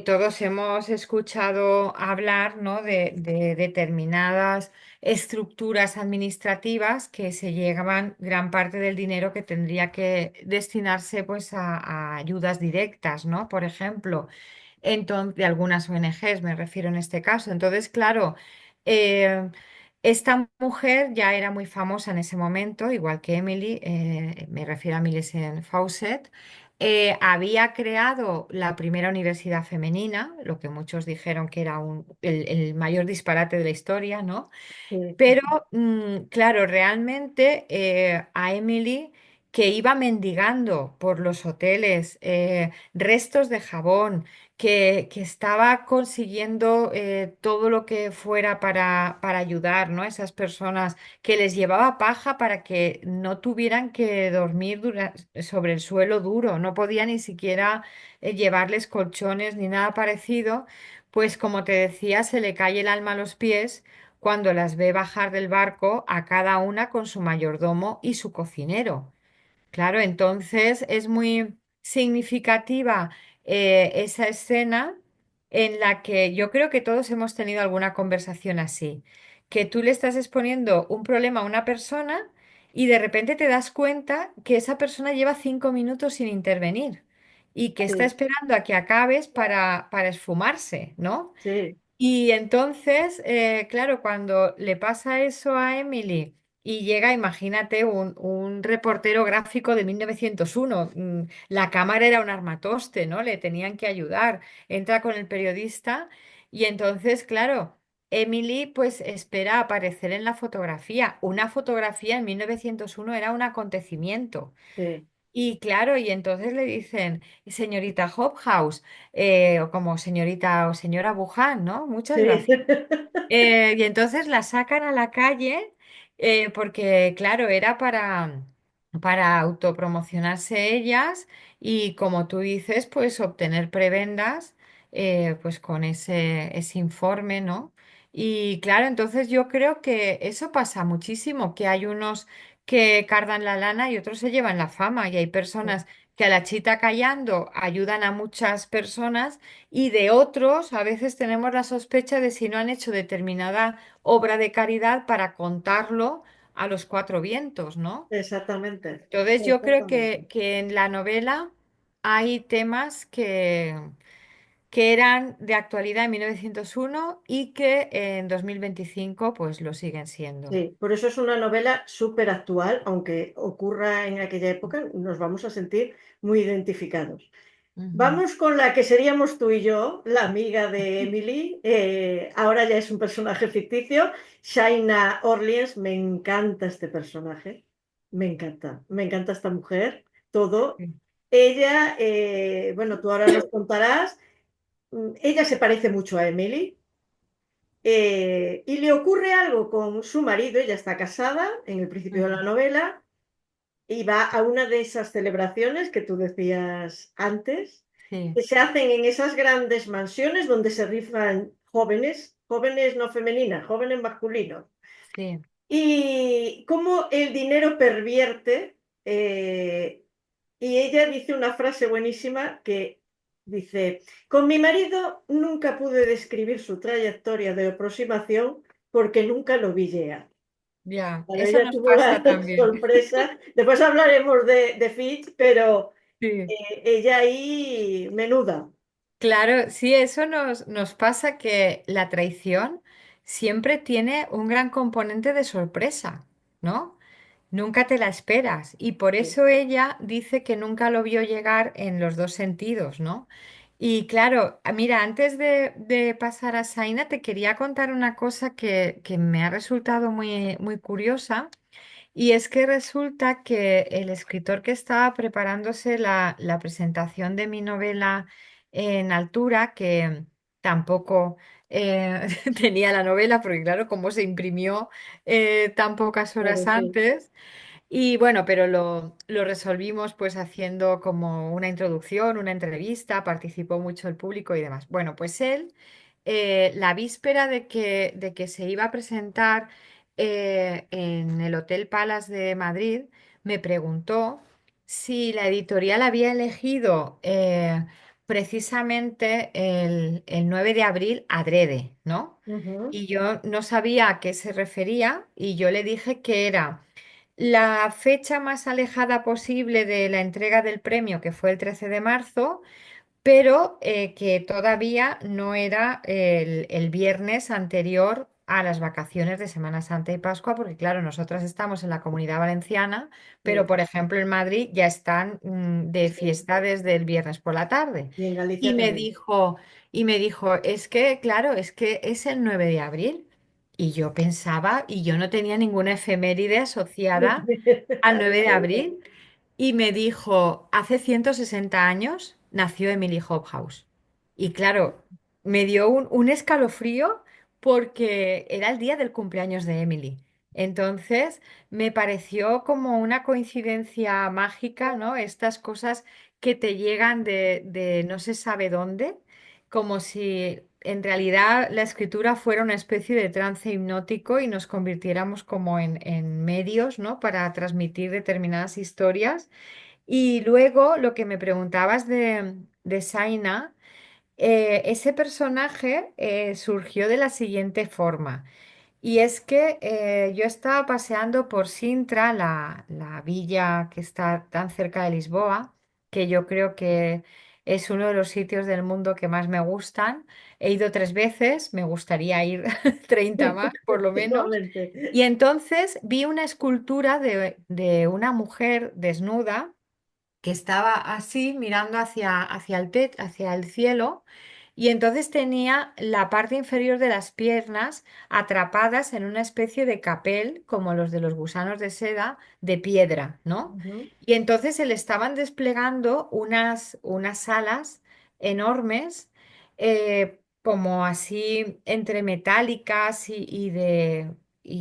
todos hemos escuchado hablar, ¿no? De determinadas estructuras administrativas que se llevaban gran parte del dinero que tendría que destinarse pues a ayudas directas, ¿no? Por ejemplo, entonces, de algunas ONGs me refiero en este caso. Entonces, claro, eh, esta mujer ya era muy famosa en ese momento, igual que Emily, me refiero a Millicent Fawcett. Había creado la primera universidad femenina, lo que muchos dijeron que era el mayor disparate de la historia, ¿no? Sí, Pero, claro, realmente a Emily, que iba mendigando por los hoteles restos de jabón, que estaba consiguiendo todo lo que fuera para ayudar, ¿no? A esas personas, que les llevaba paja para que no tuvieran que dormir sobre el suelo duro, no podía ni siquiera llevarles colchones ni nada parecido, pues como te decía, se le cae el alma a los pies cuando las ve bajar del barco a cada una con su mayordomo y su cocinero. Claro, entonces es muy significativa esa escena en la que yo creo que todos hemos tenido alguna conversación así, que tú le estás exponiendo un problema a una persona y de repente te das cuenta que esa persona lleva 5 minutos sin intervenir y que está sí, esperando a que acabes para esfumarse, ¿no? sí, Y entonces, claro, cuando le pasa eso a Emily y llega, imagínate, un reportero gráfico de 1901, la cámara era un armatoste, ¿no? Le tenían que ayudar. Entra con el periodista y entonces, claro, Emily pues espera aparecer en la fotografía. Una fotografía en 1901 era un acontecimiento. sí, Y claro, y entonces le dicen, señorita Hobhouse, o como señorita o señora Buján, ¿no? Muchas sí, gracias. Y entonces la sacan a la calle porque, claro, era para autopromocionarse ellas y, como tú dices, pues obtener prebendas pues con ese informe, ¿no? Y claro, entonces yo creo que eso pasa muchísimo, que hay unos que cardan la lana y otros se llevan la fama y hay personas que a la chita callando ayudan a muchas personas y de otros, a veces tenemos la sospecha de si no han hecho determinada obra de caridad para contarlo a los cuatro vientos, ¿no? exactamente, Entonces yo creo exactamente. que en la novela hay temas que eran de actualidad en 1901 y que en 2025 pues lo siguen siendo. Sí, por eso es una novela súper actual, aunque ocurra en aquella época, nos vamos a sentir muy identificados. Ujú. Vamos con la que seríamos tú y yo, la amiga de Emily. Ahora ya es un personaje ficticio. Shaina Orleans, me encanta este personaje. Me encanta esta mujer, todo. Sí, Ella, bueno, tú ahora nos contarás, ella se parece mucho a Emily. Y le ocurre algo con su marido, ella está casada en el principio de ujú, la novela, y va a una de esas celebraciones que tú decías antes, sí, que se hacen en esas grandes mansiones donde se rifan jóvenes, jóvenes no femeninas, jóvenes masculinos. sí, Y cómo el dinero pervierte, y ella dice una frase buenísima que dice, con mi marido nunca pude describir su trayectoria de aproximación porque nunca lo vi llegar. ya, Claro, eso ella nos tuvo pasa la también. sorpresa. Después hablaremos de Fitch, pero Sí. ella ahí, menuda. Claro, sí, eso nos pasa que la traición siempre tiene un gran componente de sorpresa, ¿no? Nunca te la esperas. Y por Sí. eso ella dice que nunca lo vio llegar en los dos sentidos, ¿no? Y claro, mira, antes de pasar a Saina, te quería contar una cosa que me ha resultado muy, muy curiosa. Y es que resulta que el escritor que estaba preparándose la presentación de mi novela en altura, que tampoco tenía la novela, porque claro, como se imprimió tan pocas horas Claro, sí. antes, y bueno, pero lo resolvimos pues haciendo como una introducción, una entrevista, participó mucho el público y demás. Bueno, pues él, la víspera de que se iba a presentar en el Hotel Palace de Madrid, me preguntó si la editorial había elegido precisamente el 9 de abril adrede, ¿no? Ujú. Y yo no sabía a qué se refería y yo le dije que era la fecha más alejada posible de la entrega del premio, que fue el 13 de marzo, pero que todavía no era el viernes anterior a las vacaciones de Semana Santa y Pascua, porque claro, nosotras estamos en la Comunidad Valenciana, pero Sí, por ejemplo en Madrid ya están de sí. fiesta desde el viernes por la tarde. Y en Y Galicia me también. dijo, y me dijo, es que, claro, es que es el 9 de abril. Y yo pensaba, y yo no tenía ninguna efeméride asociada al 9 de abril. Y me dijo, hace 160 años nació Emily Hobhouse. Y claro, me dio un escalofrío porque era el día del cumpleaños de Emily. Entonces, me pareció como una coincidencia mágica, ¿no? Estas cosas que te llegan de no se sabe dónde, como si en realidad la escritura fuera una especie de trance hipnótico y nos convirtiéramos como en medios, ¿no? Para transmitir determinadas historias. Y luego lo que me preguntabas de Saina, ese personaje surgió de la siguiente forma. Y es que yo estaba paseando por Sintra, la villa que está tan cerca de Lisboa, que yo creo que es uno de los sitios del mundo que más me gustan. He ido 3 veces, me gustaría ir 30 más, por lo menos. Efectivamente. Y entonces vi una escultura de una mujer desnuda que estaba así mirando hacia el hacia el cielo, y entonces tenía la parte inferior de las piernas atrapadas en una especie de capel, como los de los gusanos de seda, de piedra, ¿no? Ujú. Y entonces se le estaban desplegando unas alas enormes, como así entre metálicas y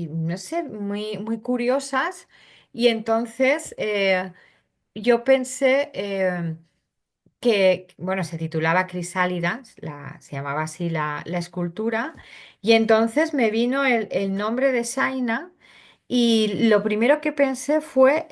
no sé, muy, muy curiosas. Y entonces yo pensé bueno, se titulaba Crisálida, se llamaba así la escultura, y entonces me vino el nombre de Saina, y lo primero que pensé fue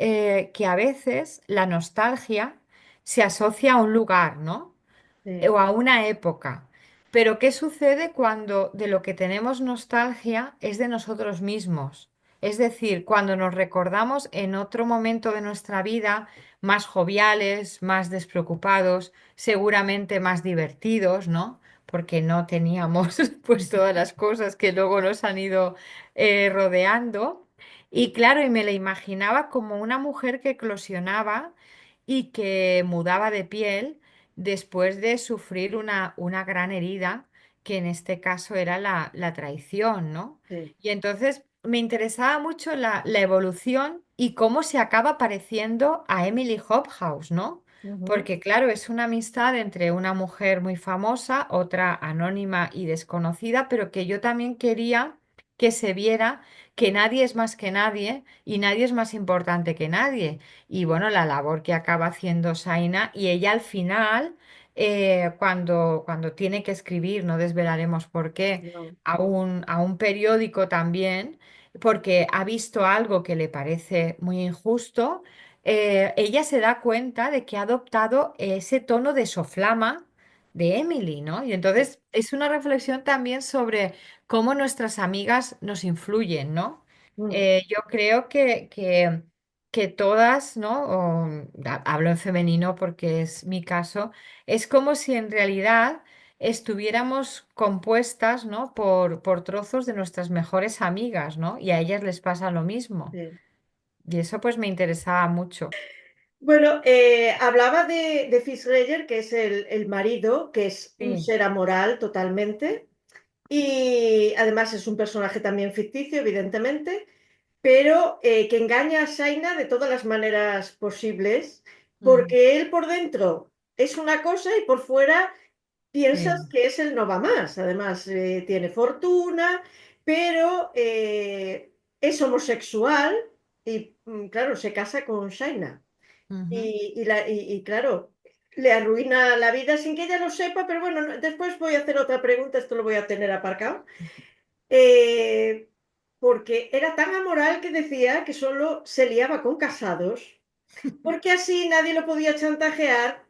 que a veces la nostalgia se asocia a un lugar, ¿no? Sí. O a una época. Pero ¿qué sucede cuando de lo que tenemos nostalgia es de nosotros mismos? Es decir, cuando nos recordamos en otro momento de nuestra vida más joviales, más despreocupados, seguramente más divertidos, ¿no? Porque no teníamos pues todas las cosas que luego nos han ido rodeando. Y claro, y me la imaginaba como una mujer que eclosionaba y que mudaba de piel después de sufrir una gran herida, que en este caso era la traición, ¿no? sí. Y entonces me interesaba mucho la evolución y cómo se acaba pareciendo a Emily Hobhouse, ¿no? Ujú, Porque claro, es una amistad entre una mujer muy famosa, otra anónima y desconocida, pero que yo también quería que se viera que nadie es más que nadie y nadie es más importante que nadie. Y bueno, la labor que acaba haciendo Saina y ella al final, cuando tiene que escribir, no desvelaremos por qué, no, a un periódico también, porque ha visto algo que le parece muy injusto, ella se da cuenta de que ha adoptado ese tono de soflama de Emily, ¿no? Y sí. entonces es una reflexión también sobre cómo nuestras amigas nos influyen, ¿no? Mm, Yo creo que todas, ¿no? Hablo en femenino porque es mi caso, es como si en realidad estuviéramos compuestas, ¿no? por trozos de nuestras mejores amigas, ¿no? Y a ellas les pasa lo mismo. sí. Y eso pues me interesaba mucho. Bueno, hablaba de Fitzroy, que es el marido, que es un Sí. ser amoral totalmente, y además es un personaje también ficticio, evidentemente, pero que engaña a Shaina de todas las maneras posibles, Mm, porque él por dentro es una cosa y por fuera piensas sí. que es el no va más. Además, tiene fortuna, pero es homosexual y, claro, se casa con Shaina. Ujú. Y claro, le arruina la vida sin que ella lo sepa, pero bueno, después voy a hacer otra pregunta, esto lo voy a tener aparcado. Eh, Porque era tan amoral que decía que solo se liaba con casados, porque así nadie lo podía chantajear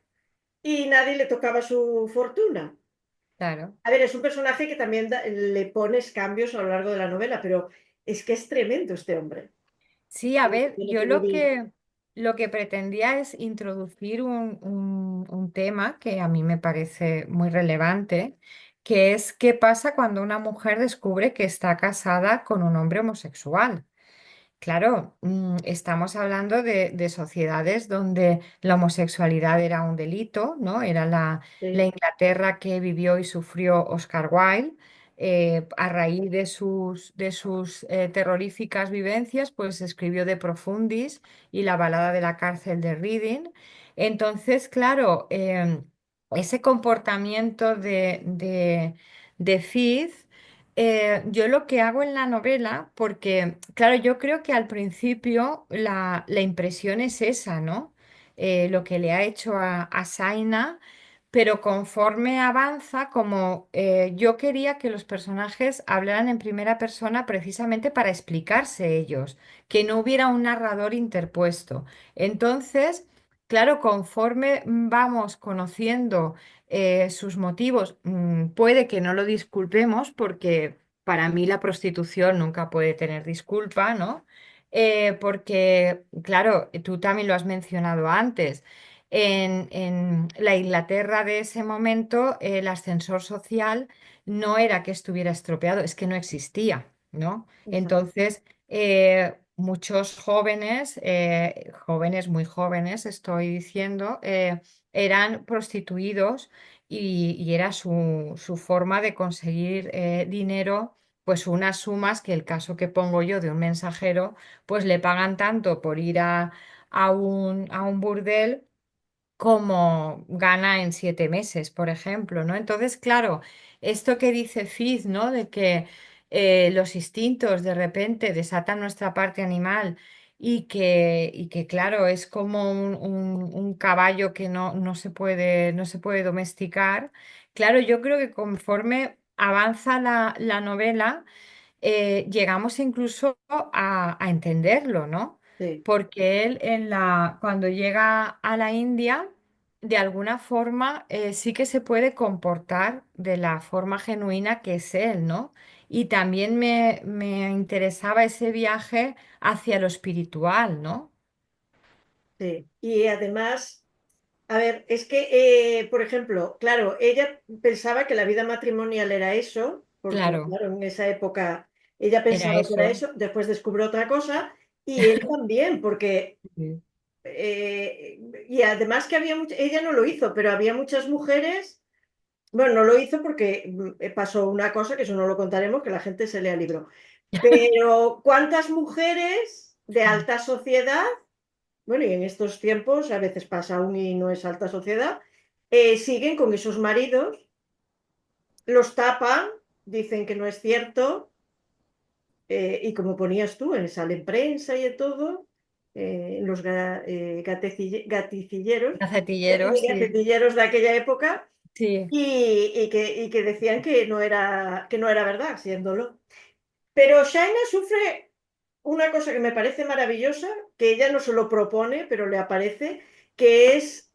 y nadie le tocaba su fortuna. Claro. A ver, es un personaje que también le pones cambios a lo largo de la novela, pero es que es tremendo este hombre. Sí, a ver, Tiene yo que lo vivir. que, lo que pretendía es introducir un tema que a mí me parece muy relevante, que es qué pasa cuando una mujer descubre que está casada con un hombre homosexual. Claro, estamos hablando de sociedades donde la homosexualidad era un delito, ¿no? Era la Sí, Inglaterra que vivió y sufrió Oscar Wilde. A raíz de sus terroríficas vivencias, pues escribió De Profundis y la balada de la cárcel de Reading. Entonces, claro, ese comportamiento de Fitz, yo lo que hago en la novela, porque, claro, yo creo que al principio la impresión es esa, ¿no? Lo que le ha hecho a Saina, pero conforme avanza, como yo quería que los personajes hablaran en primera persona precisamente para explicarse ellos, que no hubiera un narrador interpuesto. Entonces, claro, conforme vamos conociendo sus motivos, puede que no lo disculpemos porque para mí la prostitución nunca puede tener disculpa, ¿no? Porque, claro, tú también lo has mencionado antes. En la Inglaterra de ese momento, el ascensor social no era que estuviera estropeado, es que no existía, ¿no? exacto. Entonces, muchos jóvenes, jóvenes, muy jóvenes, estoy diciendo, eran prostituidos y era su forma de conseguir dinero, pues unas sumas que el caso que pongo yo de un mensajero, pues le pagan tanto por ir a un burdel como gana en 7 meses, por ejemplo, ¿no? Entonces, claro, esto que dice Fizz, ¿no? De que los instintos de repente desatan nuestra parte animal y que, claro, es como un caballo que no se puede domesticar. Claro, yo creo que conforme avanza la novela, llegamos incluso a entenderlo, ¿no? Sí, Porque él cuando llega a la India, de alguna forma sí que se puede comportar de la forma genuina que es él, ¿no? Y también me interesaba ese viaje hacia lo espiritual, ¿no? sí. Y además, a ver, es que, por ejemplo, claro, ella pensaba que la vida matrimonial era eso, porque, Claro, claro, en esa época ella era pensaba que era eso. eso, después descubrió otra cosa, y él también, porque Sí. y además que había ella no lo hizo, pero había muchas mujeres, bueno, no lo hizo porque pasó una cosa, que eso no lo contaremos, que la gente se lea el libro, pero ¿cuántas mujeres de Sí. alta sociedad, bueno, y en estos tiempos a veces pasa aún y no es alta sociedad, siguen con esos maridos, los tapan, dicen que no es cierto, y como ponías tú, sale en prensa y de todo, en los Gacetilleros, sí. gacetilleros de aquella época, Sí. y que decían que no era verdad, siéndolo. Pero Shaina sufre una cosa que me parece maravillosa, que ella no se lo propone, pero le aparece, que es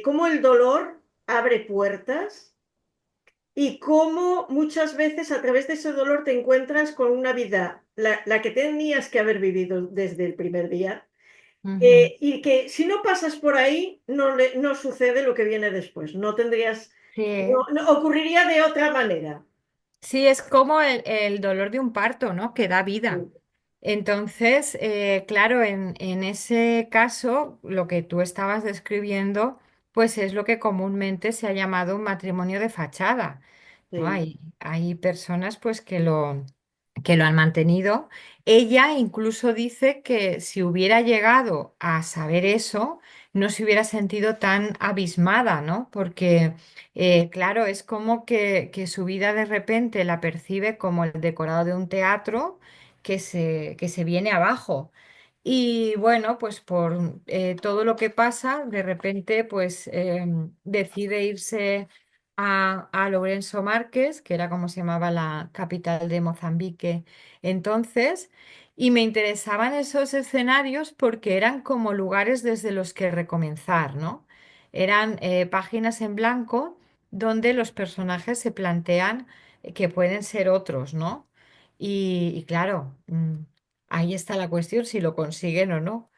cómo el dolor abre puertas y cómo muchas veces a través de ese dolor te encuentras con una vida, la que tenías que haber vivido desde el primer día, Ujú. y que si no pasas por ahí no sucede lo que viene después, no tendrías, Sí. ocurriría de otra manera. Sí, es como el dolor de un parto, ¿no? Que da vida. Sí, Entonces, claro, en ese caso, lo que tú estabas describiendo, pues es lo que comúnmente se ha llamado un matrimonio de fachada, ¿no? sí. Hay personas pues que lo han mantenido. Ella incluso dice que si hubiera llegado a saber eso, no se hubiera sentido tan abismada, ¿no? Porque, claro, es como que su vida de repente la percibe como el decorado de un teatro que se viene abajo. Y bueno, pues por todo lo que pasa, de repente pues decide irse a Lourenço Marques, que era como se llamaba la capital de Mozambique entonces, y me interesaban esos escenarios porque eran como lugares desde los que recomenzar, ¿no? Eran páginas en blanco donde los personajes se plantean que pueden ser otros, ¿no? Y claro, ahí está la cuestión, si lo consiguen o no.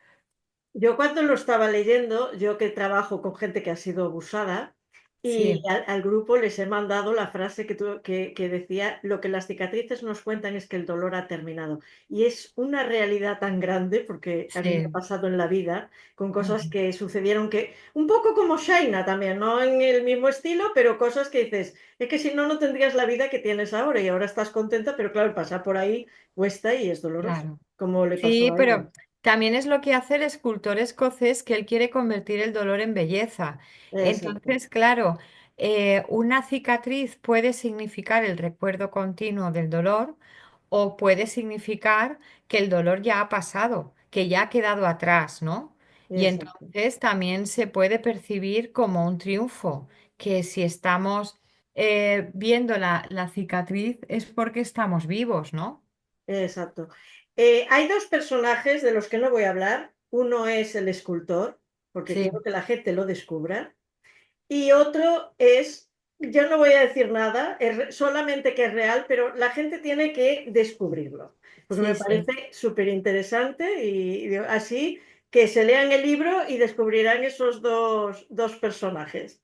Yo cuando lo estaba leyendo, yo que trabajo con gente que ha sido abusada, y Sí, al grupo les he mandado la frase que decía, lo que las cicatrices nos cuentan es que el dolor ha terminado. Y es una realidad tan grande, porque a mí me ha sí. pasado en la vida, con cosas Ujú. que sucedieron que, un poco como Shaina también, no en el mismo estilo, pero cosas que dices, es que si no, no tendrías la vida que tienes ahora y ahora estás contenta, pero claro, pasar por ahí cuesta y es doloroso, Claro. como le pasó Sí, a ella. pero también es lo que hace el escultor escocés, que él quiere convertir el dolor en belleza. Exacto. Entonces, claro, una cicatriz puede significar el recuerdo continuo del dolor o puede significar que el dolor ya ha pasado, que ya ha quedado atrás, ¿no? Y Exacto. entonces también se puede percibir como un triunfo, que si estamos viendo la cicatriz es porque estamos vivos, ¿no? Exacto. Hay dos personajes de los que no voy a hablar. Uno es el escultor, porque Sí, quiero que la gente lo descubra. Y otro es, yo no voy a decir nada, solamente que es real, pero la gente tiene que descubrirlo, porque sí, me sí. parece súper interesante y así que se lean el libro y descubrirán esos dos personajes.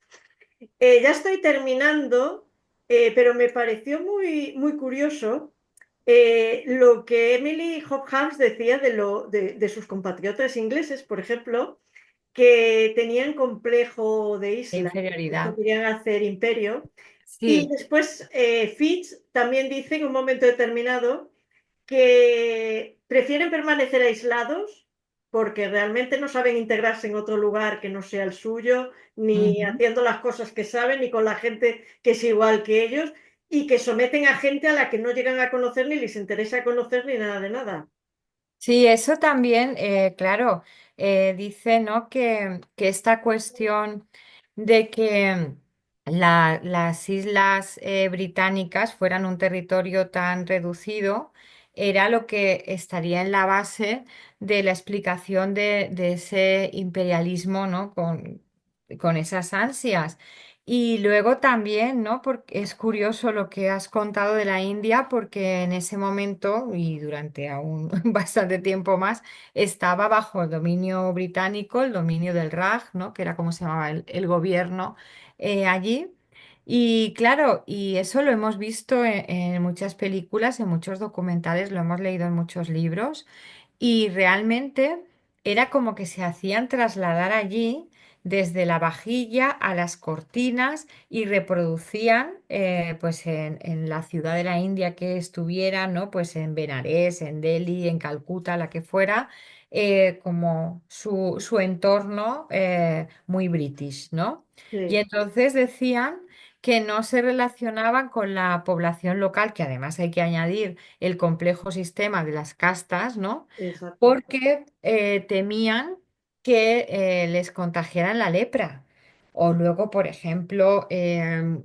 Ya estoy terminando, pero me pareció muy, muy curioso lo que Emily Hobhouse decía de sus compatriotas ingleses, por ejemplo, que tenían complejo de De isla, esto inferioridad. querían hacer imperio. Y Sí. después Fitch también dice en un momento determinado que prefieren permanecer aislados porque realmente no saben integrarse en otro lugar que no sea el suyo, ni Ujú. haciendo las cosas que saben, ni con la gente que es igual que ellos, y que someten a gente a la que no llegan a conocer, ni les interesa conocer, ni nada de nada. Sí, eso también, claro, dice, ¿no? que esta cuestión de que las islas británicas fueran un territorio tan reducido era lo que estaría en la base de la explicación de ese imperialismo, ¿no? Con esas ansias. Y luego también, ¿no? Porque es curioso lo que has contado de la India, porque en ese momento y durante aún bastante tiempo más estaba bajo el dominio británico, el dominio del Raj, ¿no? Que era como se llamaba el gobierno allí. Y claro, y eso lo hemos visto en muchas películas, en muchos documentales, lo hemos leído en muchos libros. Y realmente era como que se hacían trasladar allí desde la vajilla a las cortinas y reproducían pues en la ciudad de la India que estuvieran, ¿no? Pues en Benarés, en Delhi, en Calcuta, la que fuera, como su entorno muy british, ¿no? Y Sí, entonces decían que no se relacionaban con la población local, que además hay que añadir el complejo sistema de las castas, ¿no? exacto. Porque temían que les contagiaran la lepra. O luego, por ejemplo,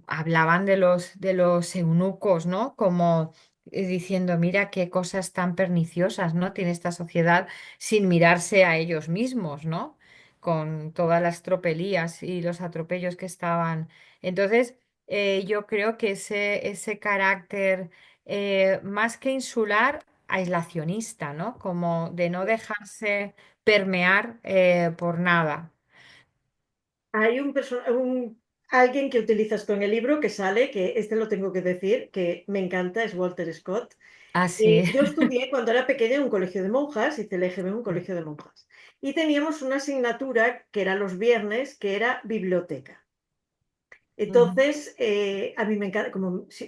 hablaban de los eunucos, ¿no? Como diciendo, mira qué cosas tan perniciosas, ¿no? Tiene esta sociedad sin mirarse a ellos mismos, ¿no? Con todas las tropelías y los atropellos que estaban. Entonces, yo creo que ese carácter más que insular, aislacionista, ¿no? Como de no dejarse permear por nada. Hay alguien que utilizas tú en el libro que sale, que este lo tengo que decir, que me encanta, es Walter Scott. Así. Yo estudié cuando era pequeña en un colegio de monjas, hice el EGB en un colegio de monjas. Y teníamos una asignatura que era los viernes, que era biblioteca. Ujú. Entonces, a mí me encanta,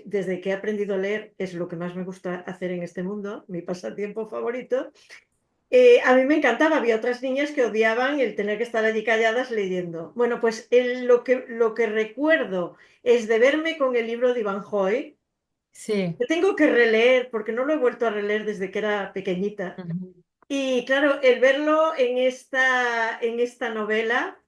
desde que he aprendido a leer, es lo que más me gusta hacer en este mundo, mi pasatiempo favorito. A mí me encantaba, había otras niñas que odiaban el tener que estar allí calladas leyendo. Bueno, pues lo que recuerdo es de verme con el libro de Ivanhoe, Sí. que tengo que releer porque no lo he vuelto a releer desde que era pequeñita. Ujú. Y claro, el verlo en esta novela,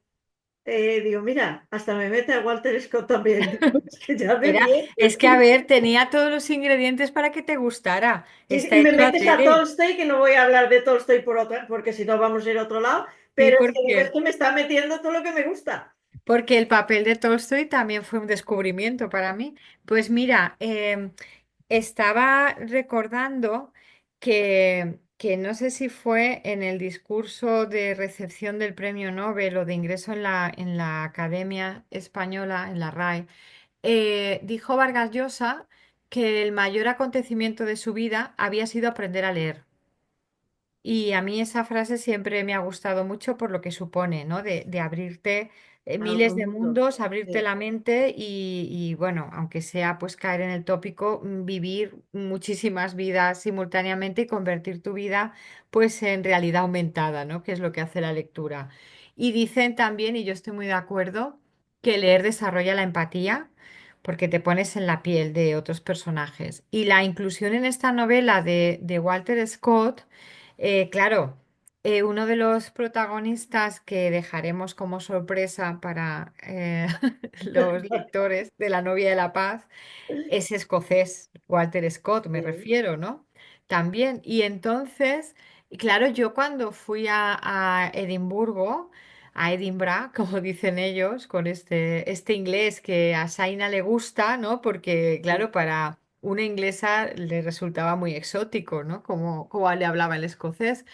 digo, mira, hasta me mete a Walter Scott también. Digo, es que ya de bien. Es que, a ver, tenía todos los ingredientes para que te gustara. Está Y me hecho a metes a Tere. Tolstoy, que no voy a hablar de Tolstoy porque si no vamos a ir a otro lado, Sí, pero es que digo, es que me está metiendo todo lo que me gusta. porque el papel de Tolstoy también fue un descubrimiento para mí. Pues mira, estaba recordando que no sé si fue en el discurso de recepción del premio Nobel o de ingreso en la Academia Española, en la RAE, dijo Vargas Llosa que el mayor acontecimiento de su vida había sido aprender a leer. Y a mí esa frase siempre me ha gustado mucho por lo que supone, ¿no? De abrirte A miles otro de mundo. mundos, abrirte Sí. la mente bueno, aunque sea pues caer en el tópico, vivir muchísimas vidas simultáneamente y convertir tu vida pues en realidad aumentada, ¿no? Que es lo que hace la lectura. Y dicen también, y yo estoy muy de acuerdo, que leer desarrolla la empatía porque te pones en la piel de otros personajes. Y la inclusión en esta novela de Walter Scott, claro, uno de los protagonistas que dejaremos como sorpresa para los lectores de La novia de la paz es escocés, Walter Scott, me Sí. refiero, ¿no? También. Y entonces, claro, yo cuando fui a Edimburgo, a Edinburgh, como dicen ellos, con este inglés que a Saina le gusta, ¿no? Porque, claro, para una inglesa le resultaba muy exótico, ¿no? Como le hablaba el escocés.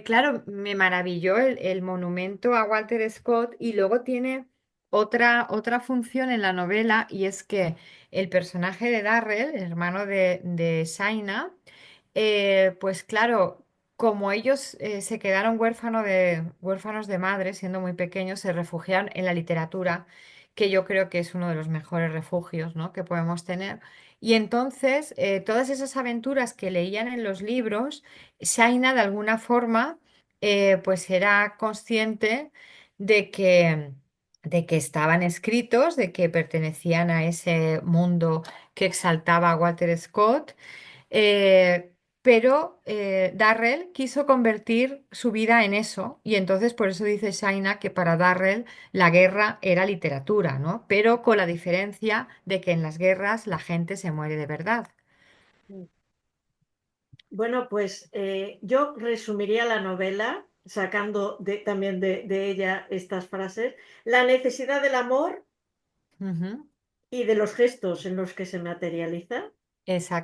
Claro, me maravilló el monumento a Walter Scott y luego tiene otra función en la novela y es que el personaje de Darrell, el hermano de Shaina, pues claro, como ellos se quedaron huérfanos de madre siendo muy pequeños, se refugiaron en la literatura, que yo creo que es uno de los mejores refugios, ¿no? que podemos tener. Y entonces, todas esas aventuras que leían en los libros, Shaina de alguna forma, pues era consciente de que estaban escritos, de que pertenecían a ese mundo que exaltaba a Walter Scott, eh, pero Darrell quiso convertir su vida en eso y entonces por eso dice Shaina que para Darrell la guerra era literatura, ¿no? Pero con la diferencia de que en las guerras la gente se muere de verdad. Bueno, pues yo resumiría la novela sacando también de ella estas frases. La necesidad del amor Ujú. y de los gestos en los que se materializa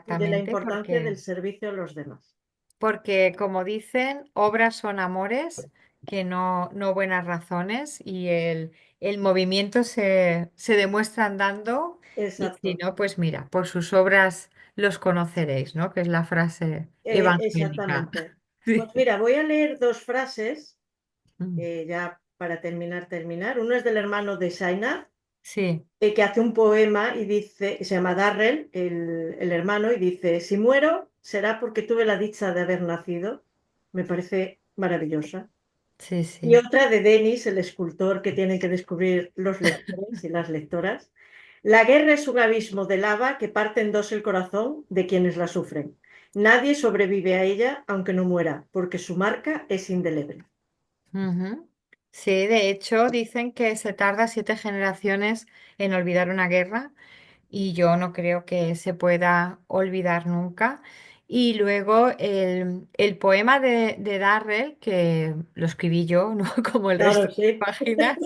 y de la Exactamente, importancia del servicio a los demás. porque como dicen, obras son amores, que no buenas razones, y el movimiento se demuestra andando, y si Exacto, no, pues mira, por sus obras los conoceréis, ¿no? Que es la frase evangélica. exactamente. Pues Sí. mira, voy a leer dos frases, Mm. ya para terminar. Uno es del hermano de Saina, Sí, que hace un poema y dice, se llama Darrell, el hermano, y dice, si muero será porque tuve la dicha de haber nacido. Me parece maravillosa. sí, Y sí. otra de Denis, el escultor que tienen que descubrir los lectores y las lectoras. La guerra es un abismo de lava que parte en dos el corazón de quienes la sufren. Nadie sobrevive a ella aunque no muera, porque su marca es indeleble. Ujú. Sí, de hecho dicen que se tarda 7 generaciones en olvidar una guerra y yo no creo que se pueda olvidar nunca. Y luego el poema de Darrell, que lo escribí yo, ¿no? Como el resto Claro, de sí. páginas,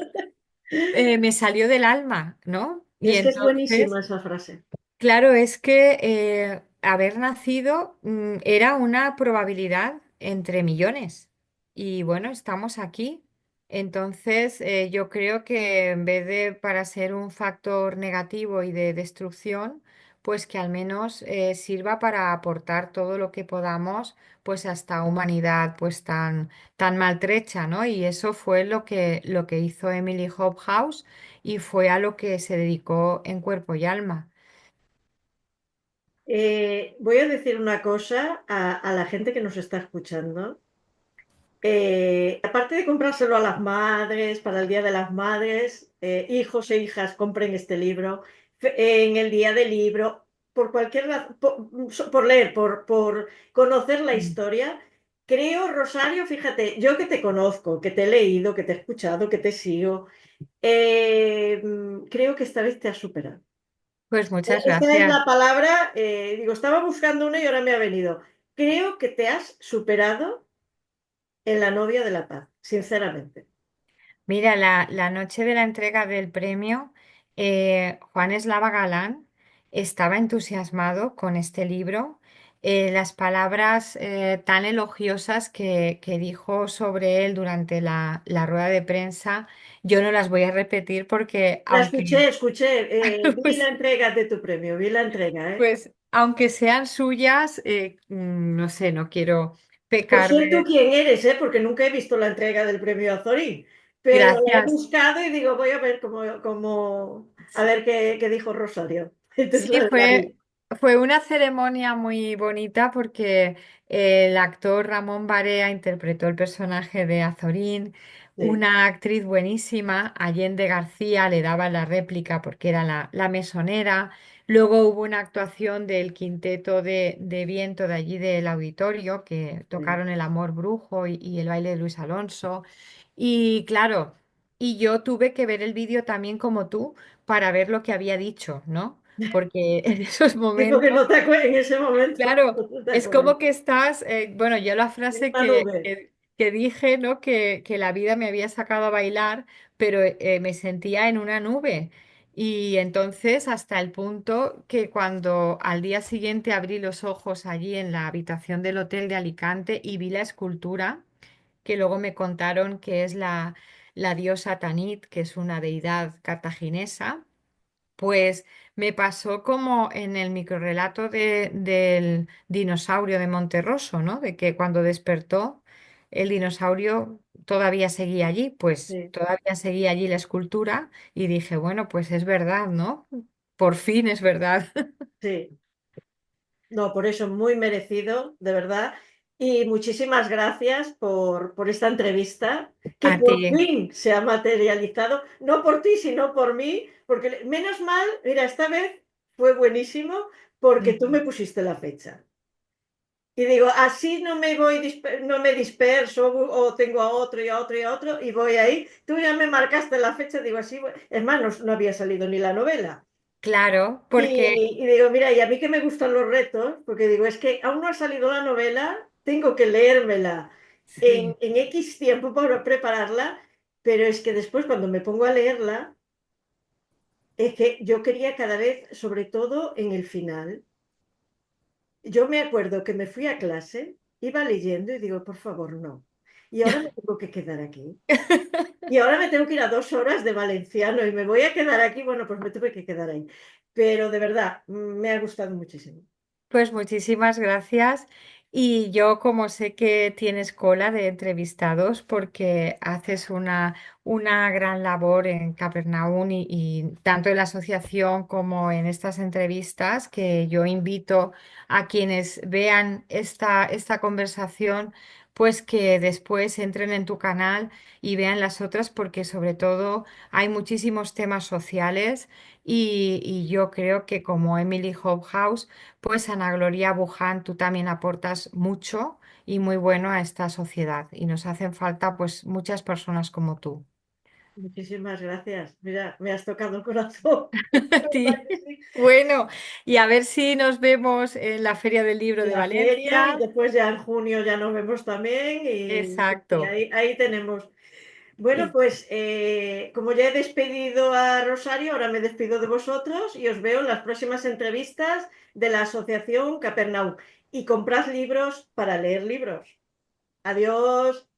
me salió del alma, ¿no? Y Es que es entonces buenísima esa frase. claro, es que haber nacido era una probabilidad entre millones. Y bueno, estamos aquí. Entonces, yo creo que en vez de para ser un factor negativo y de destrucción, pues que al menos sirva para aportar todo lo que podamos, pues a esta humanidad pues tan maltrecha, ¿no? Y eso fue lo que hizo Emily Hobhouse y fue a lo que se dedicó en cuerpo y alma. Voy a decir una cosa a la gente que nos está escuchando. Aparte de comprárselo a las madres, para el Día de las Madres, hijos e hijas, compren este libro. En el Día del Libro, por cualquier razón, por leer, por conocer la historia. Creo, Rosario, fíjate, yo que te conozco, que te he leído, que te he escuchado, que te sigo, creo que esta vez te has superado. Pues muchas Esa es gracias. la palabra, digo, estaba buscando una y ahora me ha venido. Creo que te has superado en La novia de la paz, sinceramente. Mira, la noche de la entrega del premio, Juan Eslava Galán estaba entusiasmado con este libro. Las palabras tan elogiosas que dijo sobre él durante la rueda de prensa, yo no las voy a repetir porque La aunque, escuché, vi la pues, entrega de tu premio, vi la entrega, ¿eh? pues, aunque sean suyas, no sé, no quiero No pecar sé tú de... quién eres, ¿eh? Porque nunca he visto la entrega del premio Azorín, pero la he Gracias. buscado y digo, voy a ver a ver qué dijo Rosario. Entonces Sí, la vi. fue una ceremonia muy bonita porque el actor Ramón Barea interpretó el personaje de Azorín, Sí, una actriz buenísima, Allende García, le daba la réplica porque era la mesonera. Luego hubo una actuación del quinteto de viento de allí del auditorio que sí. tocaron El Amor Brujo y el baile de Luis Alonso. Y claro, y yo tuve que ver el vídeo también como tú para ver lo que había dicho, ¿no? Porque en esos Sí, porque momentos, no te acuerdas en ese momento, claro, no te es acuerdas. como que estás, bueno, yo la En frase una nube. que dije, ¿no? Que la vida me había sacado a bailar, pero me sentía en una nube. Y entonces hasta el punto que cuando al día siguiente abrí los ojos allí en la habitación del hotel de Alicante y vi la escultura, que luego me contaron que es la diosa Tanit, que es una deidad cartaginesa, pues me pasó como en el microrrelato del dinosaurio de Monterroso, ¿no? De que cuando despertó el dinosaurio todavía seguía allí, pues Sí, todavía seguía allí la escultura y dije, bueno, pues es verdad, ¿no? Por fin es verdad. sí. No, por eso muy merecido, de verdad. Y muchísimas gracias por esta entrevista, que A ti. por fin se ha materializado, no por ti, sino por mí, porque menos mal, mira, esta vez fue buenísimo porque tú me pusiste la fecha. Y digo, así no me voy, no me disperso o tengo a otro y a otro y a otro y voy ahí. Tú ya me marcaste la fecha, digo, así, es más, no había salido ni la novela. Claro, porque Y digo, mira, y a mí que me gustan los retos, porque digo, es que aún no ha salido la novela, tengo que leérmela sí. en X tiempo para prepararla, pero es que después cuando me pongo a leerla, es que yo quería cada vez, sobre todo en el final, yo me acuerdo que me fui a clase, iba leyendo y digo, por favor, no. Y ahora me tengo que quedar aquí. Y ahora me tengo que ir a 2 horas de valenciano y me voy a quedar aquí. Bueno, pues me tuve que quedar ahí. Pero de verdad, me ha gustado muchísimo. Pues muchísimas gracias Y yo, como sé que tienes cola de entrevistados porque haces una gran labor en Capernaum y tanto en la asociación como en estas entrevistas, que yo invito a quienes vean esta conversación, pues que después entren en tu canal y vean las otras, porque sobre todo hay muchísimos temas sociales y yo creo que como Emily Hobhouse, pues Ana Gloria Buján, tú también aportas mucho y muy bueno a esta sociedad y nos hacen falta pues muchas personas como tú. Muchísimas gracias. Mira, me has tocado el corazón. A ¿Verdad ti. que sí? Bueno, y a ver si nos vemos en la Feria del Libro En de la feria y Valencia. después ya en junio ya nos vemos también y sí, sí, Exacto. ahí tenemos. Bueno, Y pues como ya he despedido a Rosario, ahora me despido de vosotros y os veo en las próximas entrevistas de la Asociación Capernaum. Y comprad libros para leer libros. Adiós.